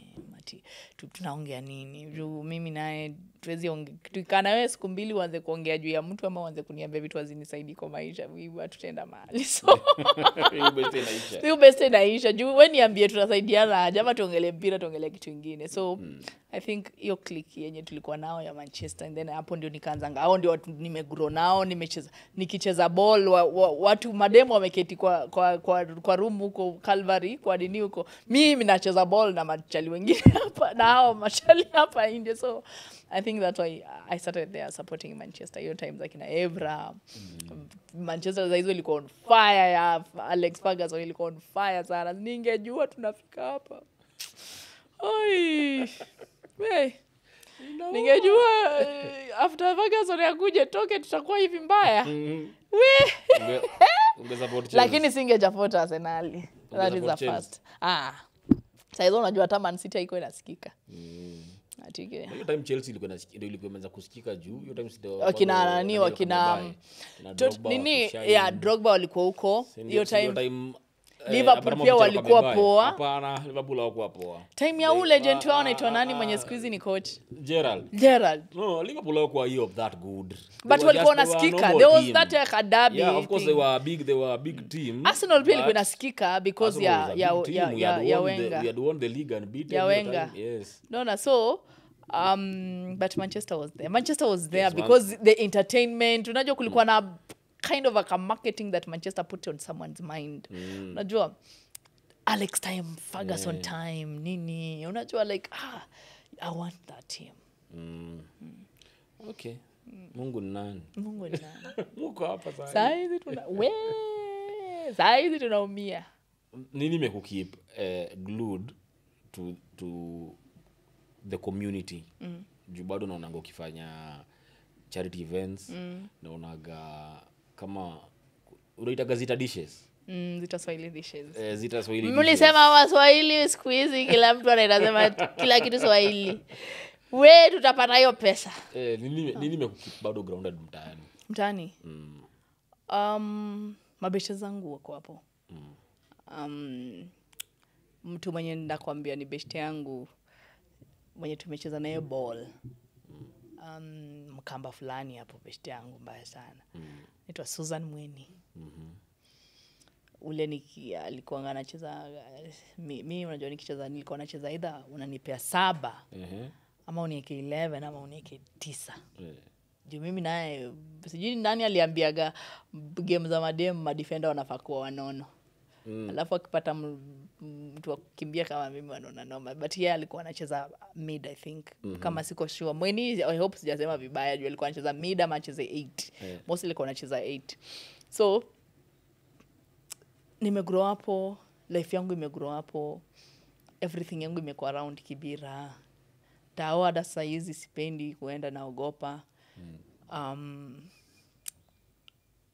tunaongea nini juu mimi naye tuwezi tukana wewe siku mbili uanze kuongea juu ya mtu ama uanze kuniambia vitu hazinisaidii kwa maisha, wewe tutaenda mahali. So hiyo best inaisha juu wewe niambie tunasaidiana jamaa, tuongelee mpira tuongelee kitu kingine. So I think hiyo click yenye tulikuwa nao ya Manchester, and then hapo ndio nikaanza hao ndio watu nimegrow nao, nikicheza ball watu mademo wameketi kwa room huko Calvary kwa dini huko, mimi nacheza ball na machali wengine hapa na hao machali hapa nje. So I think that's why I started there supporting Manchester. Your times like na Evra, Manchester hizo ilikuwa on fire ya Alex Ferguson ilikuwa on fire sana. Ningejua tunafika hapa. Oi. Ningejua after Ferguson yakuje toke tutakuwa hivi mbaya. Lakini singejafuata Arsenal. That is the first. Sasa unajua hata Man City iko inasikika. Atike. Hiyo time Chelsea ndio ilikuwa imeanza kusikika juu. Hiyo time ndio wakina Drogba walikuwa huko. Hiyo time Liverpool pia walikuwa poa. Hapana, Liverpool hawakuwa poa. Time ya ule legend wao anaitwa nani mwenye siku hizi ni coach? Gerrard. No, Liverpool hawakuwa hiyo that good. But walikuwa nasikika. There was that derby. Yeah, of course they were a big team. Arsenal pia ilikuwa nasikika because ya Wenger. We had won the league and beat Wenger. Yes. No, so but Manchester was there because the entertainment, unajua kulikuwa na kind of a marketing that Manchester put on someone's mind. Unajua Alex time, Ferguson time, nini. Unajua like I want that team. Okay. Mungu ni nani? Mungu hapa sasa. Saizi tunaumia. Nini imekukeep glued to the community? Juu bado naonanga ukifanya charity events, naonaga kama unaitaga Zita dishes. Zita Swahili dishes. Zita Swahili dishes. Mlisema Waswahili siku hizi kila mtu anasema kila kitu Swahili. We tutapata hiyo pesa. Nini imekukeep bado grounded mtaani? Mtaani? mabeshe zangu wako hapo. Mtu mwenye ndakwambia ni beshte yangu mwenye tumecheza naye ball. Mkamba fulani hapo beshte yangu mbaya sana. Naitwa Susan Mweni. Ule alikuwa anacheza mimi unajua nikicheza nilikuwa nacheza either unanipea 7 ama unieke 11 ama unieke 9. Juu mimi naye sijui nani aliambiaga game za madem defender wanafaa kuwa wanono. Alafu akipata mtu wa kukimbia kama mimi wanaona noma, but yeye alikuwa anacheza mid I think. Kama siko sure Mweni, I hope sijasema vibaya, juu alikuwa anacheza mid ama anacheza 8. Mostly alikuwa anacheza 8. So nimegrow hapo, life yangu imegrow hapo, everything yangu imekuwa around Kibera. Tao hata saa hizi sipendi kuenda, naogopa.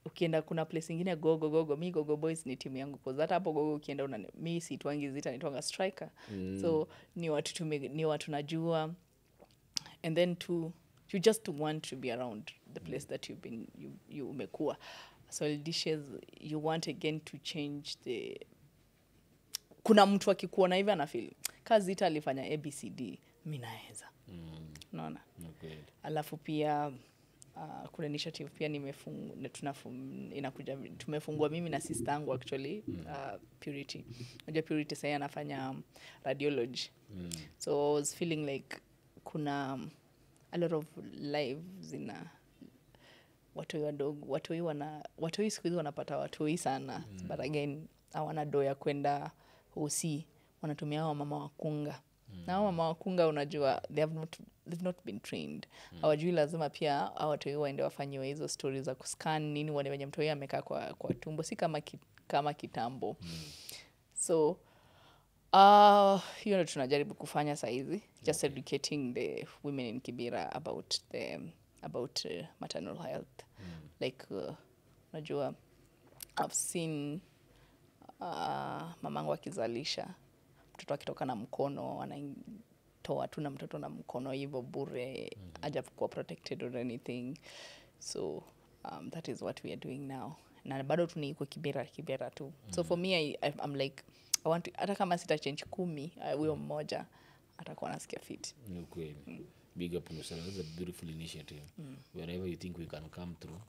Ukienda kuna place nyingine Gogo, mi Gogo Boys ni timu yangu, kwa hata hapo Gogo ukienda mi siitwangi Zita, nitwanga striker. So ni watu najua, and then you just want to be around the place that you've been you umekuwa. So dishes you want again to change kuna mtu akikuona hivi ana feel kazi Zita alifanya ABCD, mimi naweza. Unaona? Okay. Alafu pia kuna initiative pia inakuja tumefungua mimi na sister yangu actually, Purity. Unajua Purity sasa anafanya radiology. So I was feeling like kuna a lot of lives watoi wadogo, watoi siku hizi wanapata watoi sana. But again hawana doa ya kwenda hosi, wanatumia hao mama wakunga. Na hao mama wakunga unajua they've not been trained. Hawajui lazima pia hao watoi waende wafanywe hizo stories za kuscan nini, wale wenye mtoi amekaa kwa tumbo, si kama kitambo. So hiyo tunajaribu kufanya saa hizi, just educating the women in Kibera about maternal health. Like unajua I've seen mamangu akizalisha mtoto akitoka na mkono, wanatoa tu na mtoto na mkono hivyo bure, hajakuwa protected or anything. So that is what we are doing now, na bado tuniko Kibera tu. So for me I'm like I want to, hata kama sita change 10 huyo mmoja atakuwa nasikia fit. Okay. Big up on yourself. It's a beautiful initiative. Wherever you think we can come through,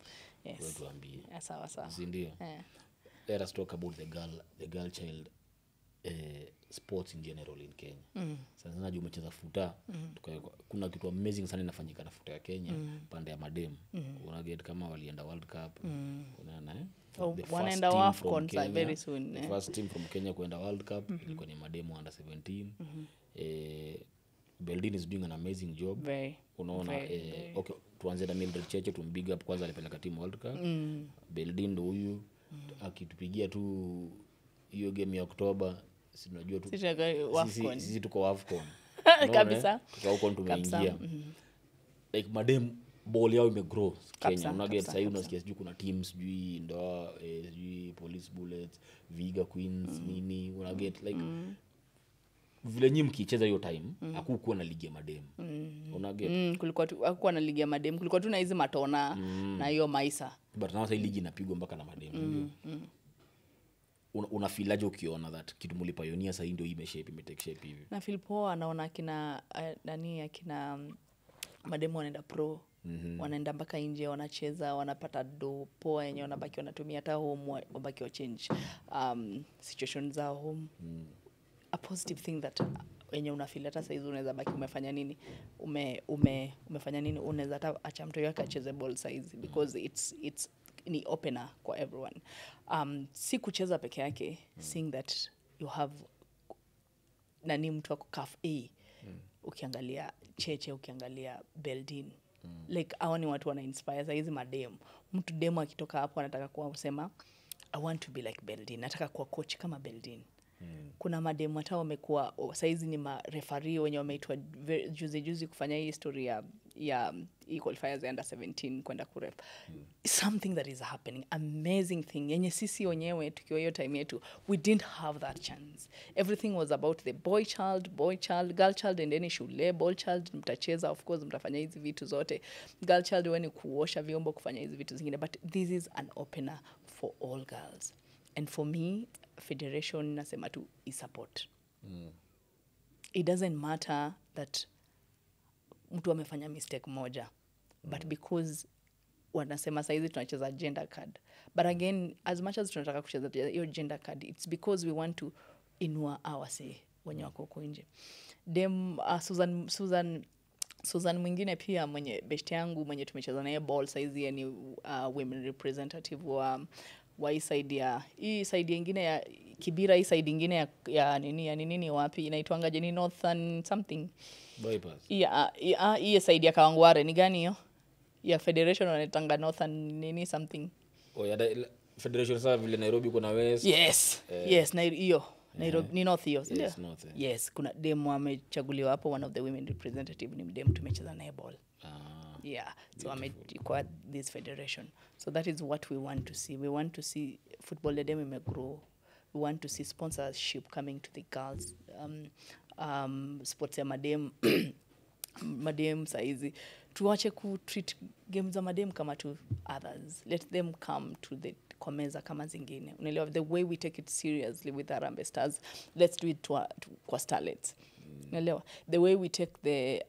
Yes. tuambie. Sawa. Sindio? Let us talk about the girl child sports in general in Kenya. Sasa najua umecheza futa, kuna kitu amazing sana inafanyika na futa ya Kenya pande ya madem. Una get kama walienda World Cup. Unaona wanaenda AFCON very soon. The first team from Kenya kuenda World Cup ilikuwa ni madem under 17. Beldin is doing an amazing job. Unaona okay, tuanze na Mildred Cheche, tumbig up kwanza, alipeleka team World Cup. Beldin ndo huyu akitupigia tu hiyo game ya Oktoba, si tunajua tu sisi tuko AFCON. Kabisa. Tuko AFCON tumeingia. Like madem ball yao imegrow Kenya. Una get sasa unasikia sijui kuna teams sijui ndoa sijui Police Bullets, Viga Queens nini, una get like vile nyinyi mkicheza hiyo time hakukuwa na ligi ya madem. Una get kulikuwa tu hakukuwa na ligi ya madem, kulikuwa tu na hizi matona na hiyo maisa. But now sasa ligi inapigwa mpaka na madem. Una feel aje ukiona that kitu mlipioneer sasa ndio imetake shape hivi? Na feel poa, naona akina mademu wanaenda pro, wanaenda mpaka nje, wanacheza, wanapata do poa yenye wanabaki wanatumia hata home, wabaki wa change situation za home. A positive thing that wenye unafeel hata saizi unaweza baki umefanya nini, umefanya nini, unaweza hata acha mtu yake acheze ball saizi because it's ni opener kwa everyone. Si kucheza peke yake, seeing that you have nani mtu wako CAF A, ukiangalia Cheche, ukiangalia Beldin, like hao ni watu wana inspire saizi mademu. Mtu demo akitoka hapo anataka kuwa usema I want to be like Beldin, nataka kuwa coach kama Beldin. Kuna mademu hata wamekuwa saizi ni referee wenye wameitwa juzi kufanya hii story ya qualifiers under 17 kwenda kurep. Something that is happening, amazing thing yenye sisi wenyewe tukiwa hiyo time yetu we didn't have that chance. Everything was about the boy child, girl child, and then shule, boy child mtacheza, of course mtafanya hizi vitu zote, girl child when kuosha vyombo, kufanya hizi vitu zingine, but this is an opener for all girls. And for me, federation nasema tu support. It doesn't matter that mtu amefanya mistake moja, but because wanasema saizi tunacheza gender card. But again, as much as tunataka kucheza hiyo gender card, it's because we want to inua our say wenye wako huko nje. Susan mwingine pia mwenye best yangu mwenye tumecheza naye ball saizi ni women representative wa hii side nyingine ya Kibira, hii side nyingine ya nini wapi inaitwanga Jenny Northern something bypass. Hii side ya Kawangware ni gani hiyo? Ya federation wanaitanga Northern nini something. Federation sasa vile Nairobi kuna West. Yes, na hiyo Nairobi ni North hiyo, ndio? Yes, North. Yes, kuna dem amechaguliwa hapo, one of the women representative ni dem tumecheza naye ball. Yeah, so amekuwa this federation. So that is what we want to see. We want to see football academy grow. We want to see sponsorship coming to the girls. Sports ya madem saizi. Tuache treat games za madem kama to others. Let them come to the komeza kama zingine. Unaelewa, the way we take it seriously with Harambee Stars, let's do it kwa Starlets. Unaelewa, the way we take the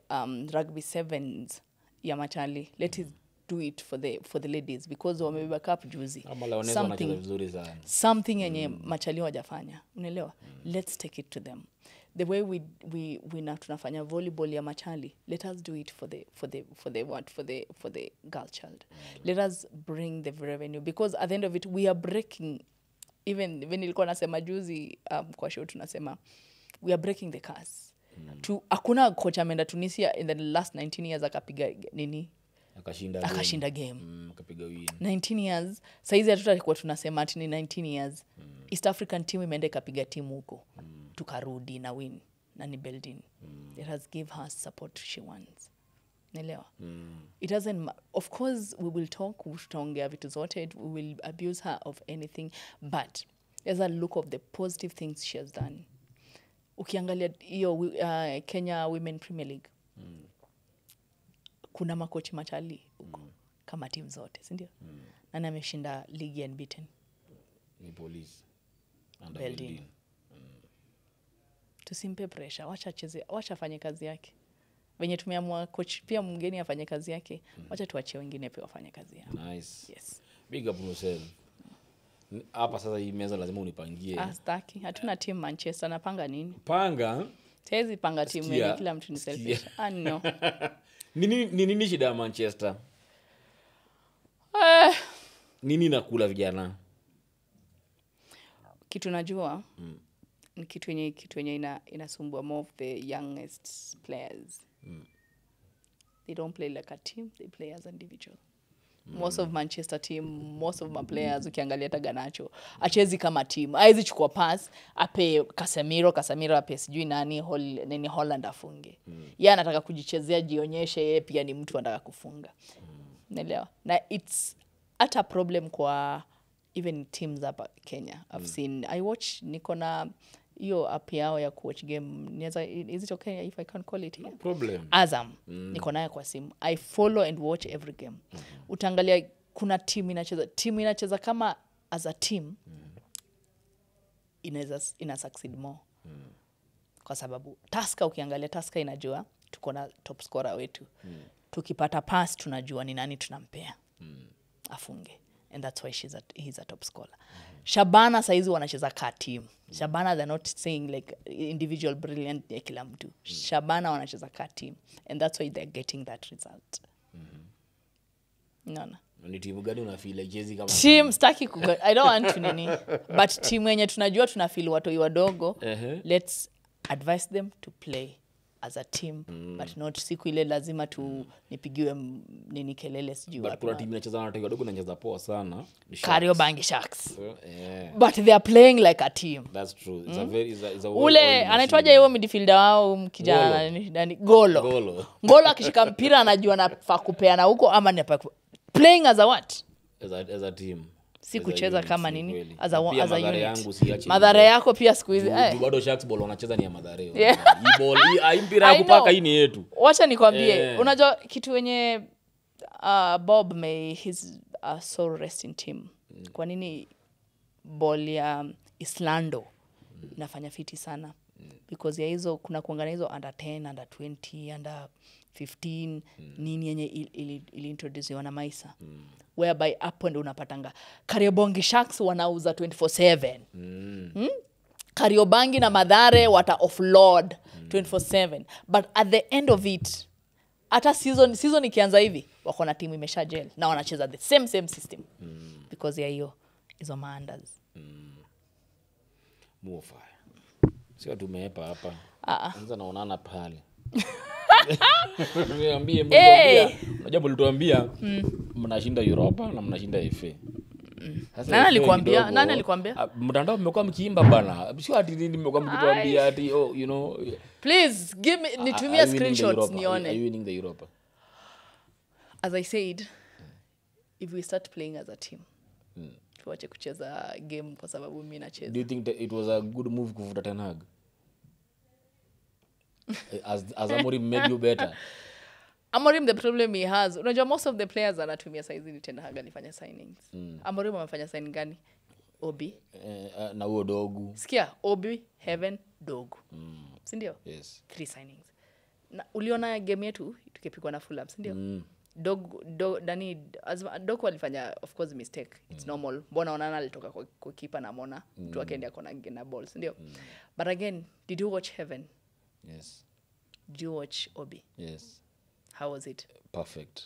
rugby sevens ya Machali, let us do it for the ladies because wamebeba cup juzi. Something yenye Machali hawajafanya. Unaelewa, let's take it to them. The way we tunafanya volleyball ya Machali, let us do it for the girl child. Let us bring the revenue because at the end of it we are breaking, even nilikuwa nasema juzi kwa show tunasema we are breaking the curse. Hakuna coach ameenda Tunisia in the last 19 years akapiga nini akashinda game. Akapiga win 19 years. Saizi hatutakuwa tunasema ati ni 19 years. East African team imeenda ikapiga timu huko. Tukarudi na win na ni Beldin. It has give her support she wants. Nelewa. It doesn't of course we will talk, tutaongea vitu zote, we will abuse her of anything, but there's a look of the positive things she has done. Ukiangalia hiyo Kenya Women Premier League. Kuna makochi Machali huko kama timu zote, si ndio? Nani ameshinda league unbeaten? Ni Police. Beldin. Tusimpe pressure, wacha afanye kazi yake. Venye tumeamua coach pia mgeni afanye kazi yake, wacha tuachie wengine pia wafanye kazi yao. Nice. Yes. Big up yourself. Hapa sasa hii meza lazima unipangie. Staki. Hatuna team Manchester, napanga nini? Panga? Siwezi panga timu yenye kila mtu ni selfish. No. Nini shida ya Manchester? Nini nakula vijana? Kitu najua ni kitu yenye inasumbua more of the youngest players. They don't play like a team, they play as individual. Most of Manchester team, most of my players ukiangalia hata Garnacho achezi kama team. Haizi chukua pass ape Casemiro ape sijui nani Holland afunge. Yeye anataka kujichezea jionyeshe yeye pia ni mtu anataka kufunga. Unaelewa? Na it's at a problem kwa even teams hapa Kenya. I've seen, I watch niko na hiyo app yao ya watch game. Is it okay if I can call it here? No problem. Azam. Niko nayo kwa simu. I follow and watch every game. Utaangalia kuna team inacheza kama as a team. Ina succeed more. Kwa sababu ukiangalia Tusker inajua tuko na top scorer wetu. Tukipata pass tunajua ni nani tunampea. Afunge. And that's why he's a top scorer. Shabana saizi wanacheza ka team. Shabana, they're not saying like individual brilliant ya kila mtu. Shabana wanacheza ka team. And that's why they're getting that result. No. Ni timu gani unafeel like jezi kama team? Staki I don't want to nini. But team yenye tunajua tunafeel watoi wadogo, let's advise them to play as a team, but not siku ile lazima tu nipigiwe nini kelele sijui wapi. But kuna timu inacheza na watoi wadogo na inacheza poa sana. Kariobangi Sharks. But they are playing like a team. That's true. It's a very is a ule anaitwaje hiyo midfielder wao mkijana nani Golo akishika mpira anajua anafaa kupeana huko ama ni playing as a what? As a team. Si kucheza kama nini as a unit. Madhara yako pia siku hizi bado Sharks ball wanacheza ni ya Madhara. Hii ball hii mpira ya kupaka hii ni yetu. Wacha nikwambie, unajua kitu wenye Bob May his soul rest in team. kwa nini ball ya Islando inafanya fiti sana? Because ya hizo kuna kuangana hizo under 10, under 20, under 15 nini yenye ili introduce na Maisa. Whereby hapo ndio unapatanga Kariobangi Sharks wanauza 24/7. Kariobangi na Mathare wata offload 24/7. But at the end of it, hata season ikianza hivi wako na timu imesha gel na wanacheza the same system. Because ya hiyo hizo maanders. Mufa. Sio tumeepa hapa. Anza naonana pale. Niambie unajua mlituambia mnashinda Europa na mnashinda FA. Nani alikwambia? Mtandao mmekuwa mkiimba bana. Sio ati nini mmekuwa mkituambia ati you know. Please give me nitumie screenshots nione. Are you winning the Europa? As I said, if we start playing as a team. Tuache kucheza game kwa sababu mimi nacheza. Do you think that it was a good move kufuta Ten Hag? As Amorim made you better. Amorim, the problem he has, unajua most of the players anatumia saizi ni Ten Hag alifanya signings. Amorim amefanya signing gani? Obi. Na huo Dogu. Sikia, Obi, Heaven, Dogu. Si ndio? Yes. 3 signings. Na uliona game yetu tukipigwa na Fulham, si ndio? Dogu alifanya of course mistake. It's normal. Mbona Onana alitoka kwa keeper na Mona mtu akaenda na ball, si ndio? But again, did you watch Heaven? Yes. Did you watch Obi? Yes. How was it? Perfect.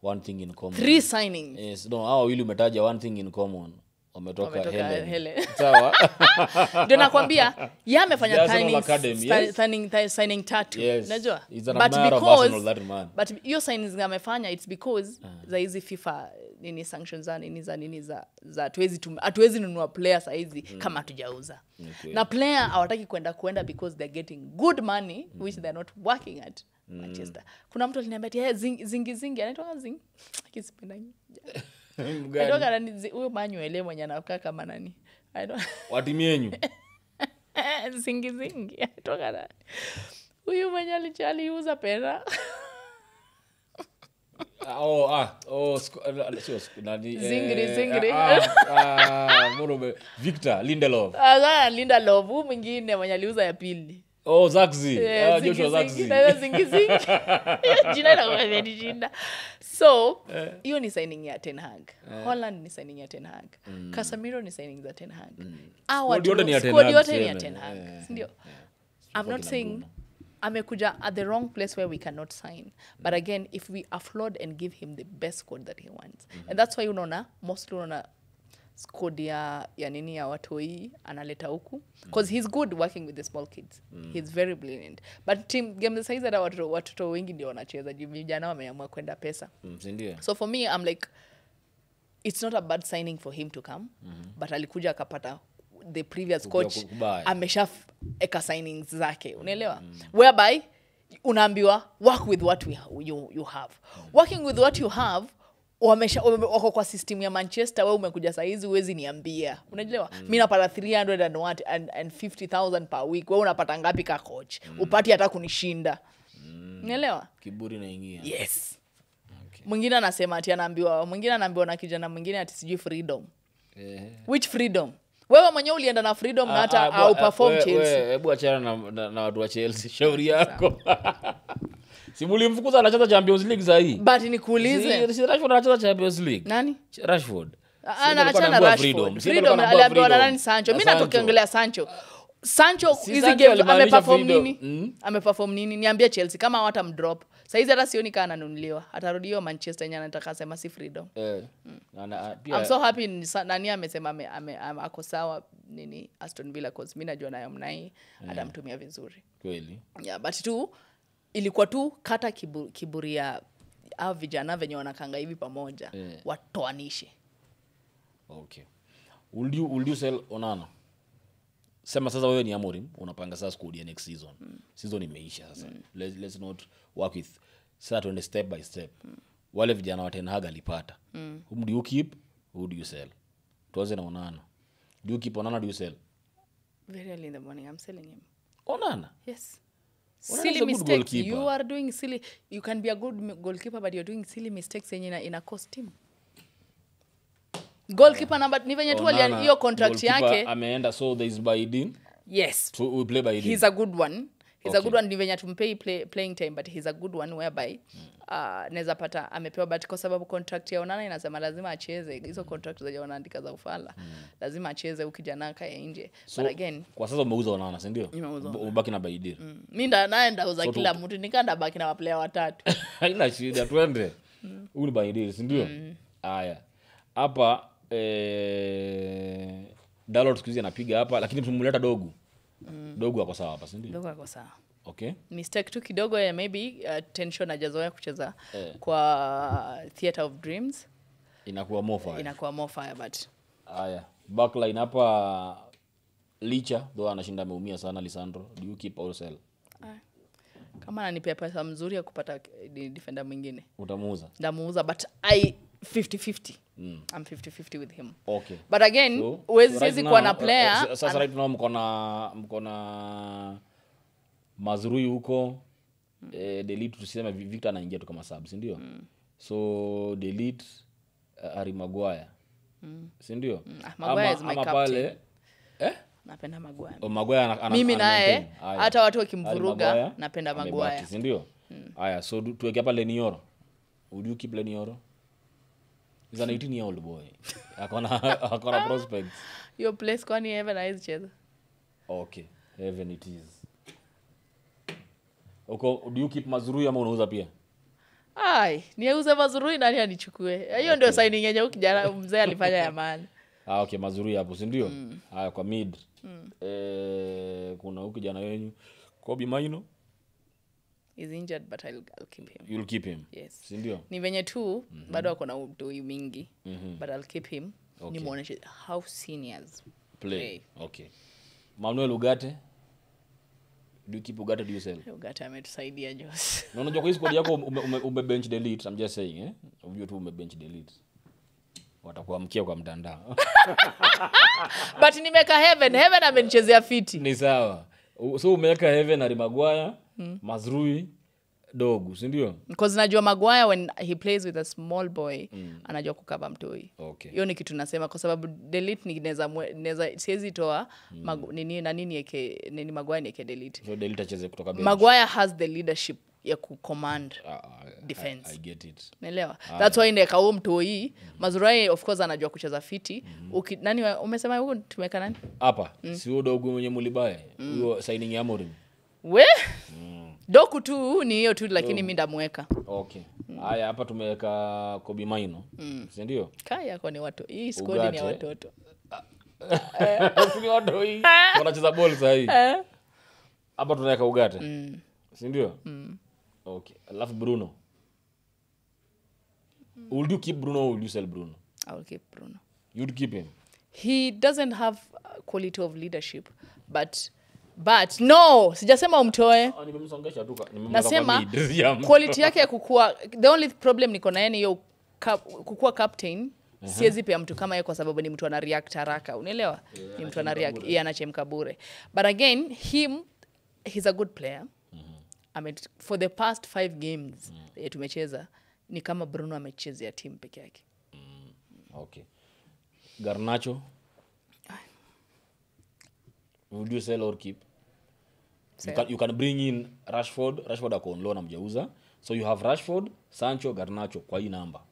One thing in common. 3 signings. Yes, no, hao wili umetaja one thing in common. Wametoka Helen. Sawa. Ndio nakwambia, yeye amefanya signing 3. Yes. Unajua? But hiyo signings amefanya it's because za hizi FIFA nini sanctions za hatuwezi nunua players hizi kama hatujauza. Okay. Na player hawataki kwenda because they're getting good money which they're not working at Manchester. Kuna mtu aliniambia zingi anaitwa Zing. Kisipendangi. Ndoga nani huyo Manuel mwenye anakaa kama nani? I don't. Watimienyu. Zingi. Toka nani? Huyo mwenye aliuza pera. Nani? Zingri. Victor Lindelof. Lindelof huyu mwingine mwenye aliuza ya pili. Zaxi. Joshua Zaxi. Zingi. Jina la wamejishinda. So, hiyo ni signing ya Ten Hag. Holland ni signing ya Ten Hag. Casemiro ni signing za Ten Hag. Squad yote ni ya Ten Hag. Ndio. I'm not saying amekuja at the wrong place where we cannot sign. But again, if we offload and give him the best squad that he wants. And that's why mostly squad ya nini ya watoi analeta huku because he's good working with the small kids. He's very brilliant. But team game size that watoto wengi ndio wanacheza vijana wameamua kwenda pesa. So for me I'm like it's not a bad signing for him to come but alikuja akapata the previous coach amesha eka signings zake unaelewa whereby unaambiwa work with what you have. Working with what you have wako kwa system ya Manchester wewe umekuja saa hizi uwezi niambia unaelewa mimi napata 350,000 per week wewe unapata ngapi ka coach upati hata kunishinda unaelewa kiburi naingia yes okay. Mwingine anasema ati anaambiwa na kijana mwingine ati sijui freedom which freedom wewe mwenyewe ulienda na freedom na hata au perform Chelsea hebu achana na watu wa Chelsea shauri yako Simuli mfukuza anacheza Champions League saa hii. But nikuulize. Si Rashford anacheza Champions League. Nani? Rashford. Achana Rashford. Freedom aliambiwa na nani Sancho? Mimi natokiongelea Sancho. Sancho hizi game ameperform nini? Ameperform nini? Niambie Chelsea kama hawatamdrop. Sasa hizi hata sioni kana anunuliwa. Atarudiwa Manchester yenyewe anataka sema si freedom. I'm so happy nani amesema ako sawa nini Aston Villa cause mimi najua nayo mnai atamtumia vizuri. Kweli. Yeah, but ilikuwa tu kata kiburi ya hao vijana venye wanakanga hivi pamoja watoanishe. Okay. Will you sell Onana? Sema sasa wewe ni Amorim unapanga sasa squad ya next season. Season imeisha sasa. Let's not work with sasa tuende step by step. Wale vijana wa Ten Hag alipata. Whom do you keep? Who do you sell? Tuanze na Onana. Do you keep Onana, do you sell? Very early in the morning I'm selling him. Onana? Yes. Silly mistakes. You are doing silly. You can be a good goalkeeper, but you're doing silly mistakes in a cost team. Goalkeeper number ni venye tu Onana, hiyo contract goalkeeper yake. ameenda, so there is Baidin. Yes. So we play Baidin. He's a good one. He's a Okay. good one, ni venye tumpei playing time, but he's a good one whereby naweza pata amepewa, but kwa sababu contract ya Onana inasema lazima acheze. Hizo contract za wanaandika za ufala. Lazima acheze ukijana kae nje. So, But again, kwa sasa umeuza Onana, si ndio? Nimeuza. Ubaki na Baidin. mimi naenda uza kila mtu, nikanda baki na player watatu. Haina shida, twende. Huyu ni Baidin, si ndio? Haya. Hapa Dalot siku hizi anapiga hapa, lakini tumemleta Dogu. Dogu ako sawa hapa, si ndio? Ndio kwa sawa. Okay. Mistake tu kidogo ya maybe tension hajazoea kucheza kwa Theater of Dreams. Inakuwa more fire. Inakuwa more fire, but Haya. Backline hapa Licha, though anashinda ameumia sana Lisandro. Do you keep or sell? kama ananipea pesa mzuri ya kupata defender mwingine Utamuuza. ndamuuza, but I 50-50. I'm 50-50 with him. Okay. But again, So siwezi kuwa na player. Sasa right now mko na Mazrui huko. Delete tuseme Victor anaingia tu kama sub, si ndio? So delete Harry Maguire. Si ndio? Maguire is my captain. Pale Napenda Maguire. Maguire Mimi naye hata watu wakimvuruga napenda Maguire. Si ndio? Haya, so tuweke hapa Lenioro. Would you keep Lenioro? He's an 18-year-old boy. Akona prospects. Your place kwani Heaven haizi cheza. Okay, Heaven it is. Do you keep Mazrui ama unauza pia? Ai, niuze Mazrui nani anichukue? Hiyo ndio signing yenye ukijana mzee alifanya ya maana. Okay, Mazrui hapo, si ndio? Haya, kwa mid. Kuna huyu kijana wenyu Kobe Maino. He's injured, but I'll keep him. You'll keep him. Yes. Si ndio? Ni venye tu bado ako na utoi mingi, but I'll keep him. Okay. Nimuoneshe how seniors Play. Okay. Manuel Ugarte. Do you keep Ugarte, do you sell? Ugarte ametusaidia Jos. Na unajua kwa hii squad yako bench delete, I'm just saying, Unajua tu bench delete. Watakuamkia kwa mtandao. But nimeka Heaven amenichezea fiti. Ni sawa. So umeweka Heaven na Maguire, Mazrui, Dogu, si ndio? Because najua Maguire when he plays with a small boy anajua kukaba mtoi. Okay. Hiyo ni kitu nasema kwa sababu delete neza siwezi toa nini Maguire nieke delete. So delete acheze kutoka bench. Maguire has the leadership ya kucommand defense. I get it. Naelewa. That's why ndeka huo mtoi. Mazrui of course anajua kucheza fiti. Nani umesema huko tumeka nani? Hapa, si huyo Dogu mwenye Mulibaye. Huyo signing ya Amorim. We? Doku tu ni hiyo tu, lakini mimi ndamweka. Okay. Haya, hapa tumeweka Kobe Maino. Si ndio? Kaya kwa ni watu. Hii squad ni ya watoto. Ni watu hii. Wanacheza ball sasa hii. Hapa tunaweka Ugarte. Si ndio? Okay. Alafu Bruno. Would you keep Bruno or would you sell Bruno? I will keep Bruno. You'd keep him. He doesn't have quality of leadership, but no, sijasema umtoe. Nimemsongesha tu. Nasema quality yake ya kukua, the only problem niko na yeye hiyo kukua captain. Siwezi pia mtu kama yeye kwa sababu ni mtu ana react haraka. Unaelewa? Ni mtu ana react, yeye anachemka bure. But again, he's a good player. For the past 5 games tumecheza ni kama Bruno amechezea team peke yake. Okay. Garnacho. Would you sell or keep? You can bring in Rashford. Rashford ako on loan na mjauza. So you have Rashford, Sancho, Garnacho kwa hii namba.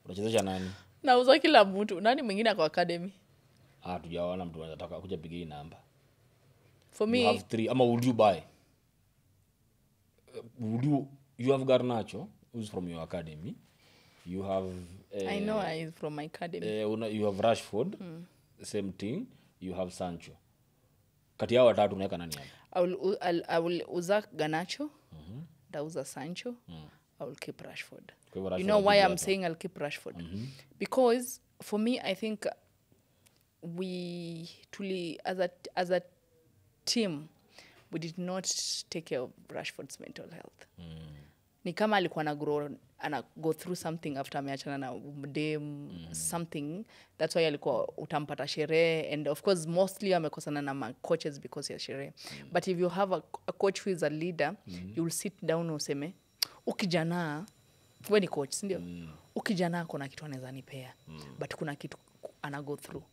Unachezesha nani? Nauza kila mtu. Nani mwingine kwa academy? Tujaona mtu anataka kuja piga hii namba. For me, you have 3. Ama would you buy? You have Garnacho, who's from your academy. You have I know he's from my academy. You have Rashford, same thing. You have Sancho. Kati yao watatu unaweka nani hapa? I will uza Garnacho. Dauza Sancho. I will keep Rashford. You know why I'm saying I'll keep Rashford? Because for me, I think we truly as a team we did not take care of Rashford's mental health. Ni kama alikuwa ana go through something after ameachana na dem, something. That's why alikuwa utampata sherehe, and of course mostly amekosana na coaches because ya sherehe. But if you have a coach who is a leader, you will sit down useme ukijana wewe ni coach, ndio? Ukijana kuna kitu anaweza nipea. But ana go through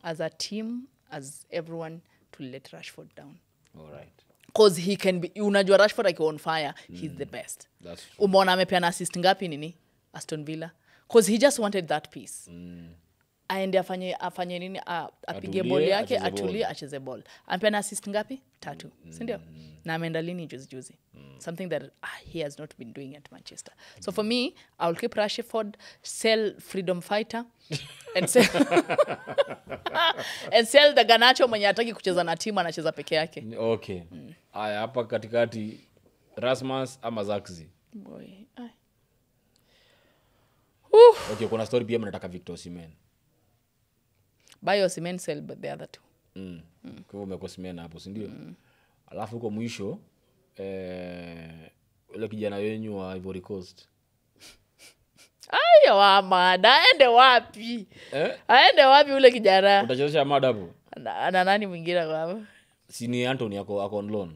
as a team, as everyone, to let Rashford down. All right. Because he can be, unajua Rashford akiwa on fire, he's the best. That's true. Umeona amepeana assist ngapi nini Aston Villa? Because he just wanted that piece. Aende afanye nini, apige ball yake, atulie, acheze ball. Amepeana assist ngapi? 3. Si ndio? Na ameenda lini juzi. Something that he has not been doing at Manchester. So for me, I will keep Rashford, sell Freedom Fighter, and sell and sell the Garnacho mwenye hataki kucheza na timu, anacheza peke yake. Okay. Aya, hapa katikati Rasmus ama Zaxi? Boy. Okay, kuna story pia mnataka Victor Osimhen. Buy Osimhen, sell but the other two. Kwa hiyo umeko Osimhen hapo, si ndio? Alafu huko mwisho ile kijana wenyu wa Ivory Coast. Ayo Amada, aende wapi? Aende wapi ule kijana? Utachezesha Amada hapo? Na nani mwingine hapo? Si ni Anthony ako on loan.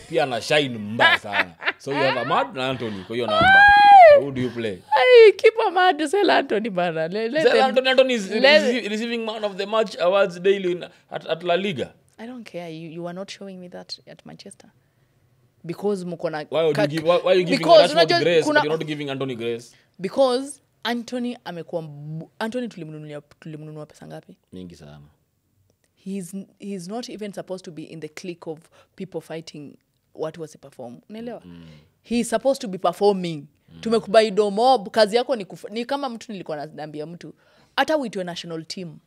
Pia ana shine mbaya sana. So you have Amad na Anthony kwa hiyo namba. Who do you play? Keep Amad, sell Anthony bana. Anthony is receiving man of the match awards daily at La Liga. I don't care. You are not showing me that at Manchester. Because mukona why you giving Rashford grace but you're not giving Anthony grace? Because Anthony amekuwa Anthony tulimnunua pesa ngapi? Mingi sana. He's not even supposed to be in the clique of people fighting what was he perform. Unaelewa? He's supposed to be performing. Tumekubai mob, kazi yako ni kama mtu nilikuwa naambia mtu hata uitwe national team.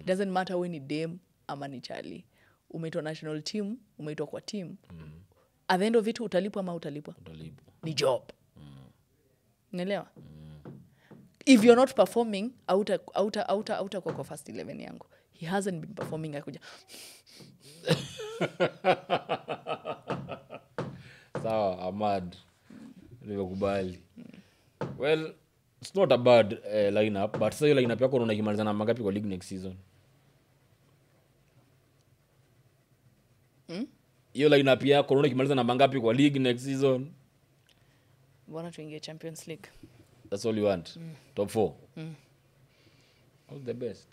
It doesn't matter when ni Dame ama ni Charlie. Umeitwa national team, umeitwa kwa team. At the end of it utalipwa ama utalipwa? Utalipwa. Ni job. Unaelewa? If you're not performing, auta kwa first 11 yangu. He hasn't been performing akuja. Sawa, Ahmad. Nimekubali. Well, it's not a bad lineup, but sasa lineup yako unaona ikimaliza na mangapi kwa league next season? Hiyo lineup yako unaona ikimaliza na mangapi kwa league next season? Bwana tuingie Champions League. That's all you want. Top 4. All the best.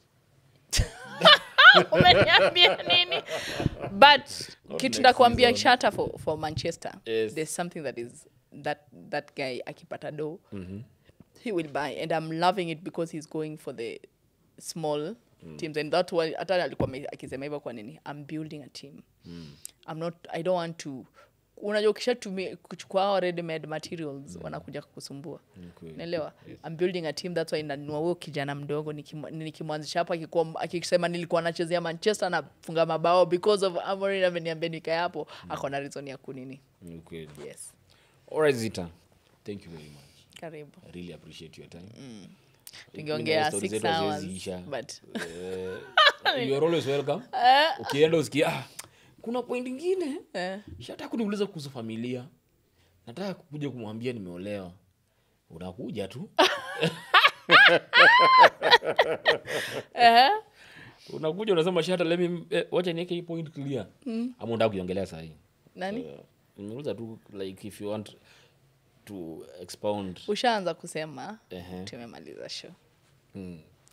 Umeniambia nini? But kitu ndakwambia charter for Manchester. Yes. There's something that is that guy akipata do. He will buy, and I'm loving it because he's going for the small teams, and that's why hata alikuwa akisema hivyo kwa nini I'm building a team. I don't want to unajua ukishatumia kuchukua ready made materials wanakuja kukusumbua. Unaelewa? Yes. I'm building a team, that's why nanunua huyo kijana mdogo nikimwanzisha hapa akisema nilikuwa nachezea Manchester na funga mabao because of Amorim ameniambia nikae hapo akona reason ya kunini. Okay. Yes. All right, Zita. Thank you very much. Karibu. I really appreciate your time. Tungeongea 6 hours but you're always welcome. Ukienda usikia kuna point nyingine shataka kuniuliza kuhusu familia, nataka kuja kumwambia nimeolewa, unakuja tu. Unakuja unasema shata let me wacha niweke hii point clear. Ama unataka kuiongelea sasa hii nani? Nimeuliza tu like if you want to expound. Ushaanza kusema tumemaliza show.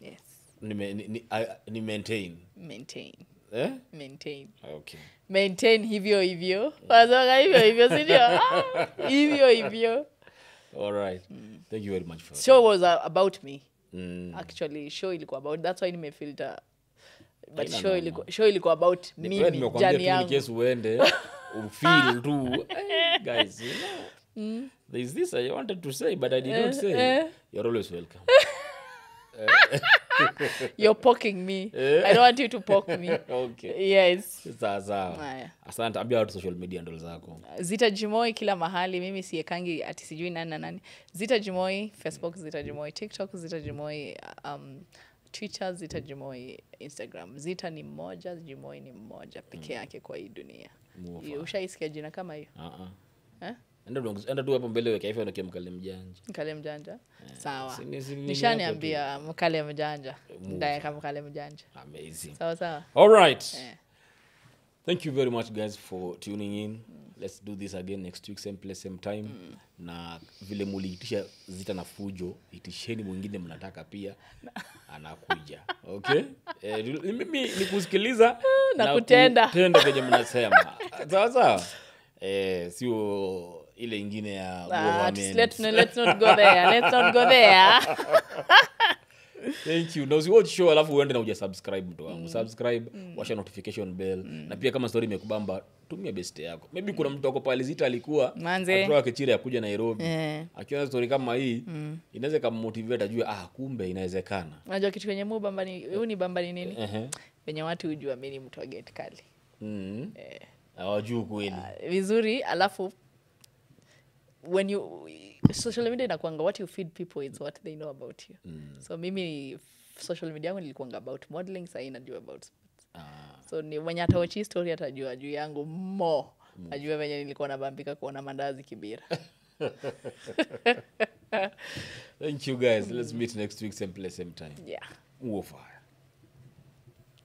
Yes. Ni maintain. Maintain. Okay. Maintain hivyo. Wazoga hivyo, si ndio? Hivyo. All right. Thank you very much for show was about me. Actually show ilikuwa about, that's why nimefilter. But show ilikuwa about mimi, jani yangu. Ni case uende feel tu guys, you know. There's this I wanted to say but I did not say. You're always welcome. You're poking me. I don't want you to poke me. Okay. Yes. Sasa. Asante, ambia watu social media handles zako. Zita Jimoi kila mahali, mimi siekangi ati sijui nani. Zita Jimoi, Facebook Zita Jimoi, TikTok Zita Jimoi, Twitter Zita Jimoi, Instagram. Zita ni mmoja, Jimoi ni mmoja pekee yake kwa hii dunia. Ushaisikia jina kama hiyo? Enda tu hapo mbele weka hivyo na Mkale Mjanja. Mkale Mjanja. Sawa. Nishaniambia Mkale Mjanja. Ndaya kama Mkale Mjanja. Amazing. Sawa. All right. Thank you very much guys for tuning in. Let's do this again next week, same place, same time. Na vile muliitisha Zita na Fujo, itisheni mwingine mnataka pia anakuja. Okay? Mimi nikusikiliza na kutenda kenye mnasema. Sawa sawa. Sio ile ingine ya let's not go there. Let's not go there. Thank you. Na usiwatch show alafu uende na subscribe mtu wangu. Subscribe, washa notification bell. Na pia kama story imekubamba, tumia best yako. Maybe kuna mtu wako pale Zita alikuwa atoa Kechire akuja Nairobi. Akiona story kama hii, inaweza kummotivate ajue kumbe inawezekana. Unajua kitu kwenye ni bamba ni nini? Wenye watu hujua mimi ni mtu wa get kali. Hawajui kweli. Vizuri, alafu when you social media inakuanga what you feed people is what they know about you. So mimi social media yangu nilikuanga about modeling, sasa inajua about sports. So ni mwenye ataochi story atajua juu yangu ajua venye nilikuwa nabambika kuona mandazi Kibira. Thank you guys. Let's meet next week, same place, same time. Yeah. Uofaya.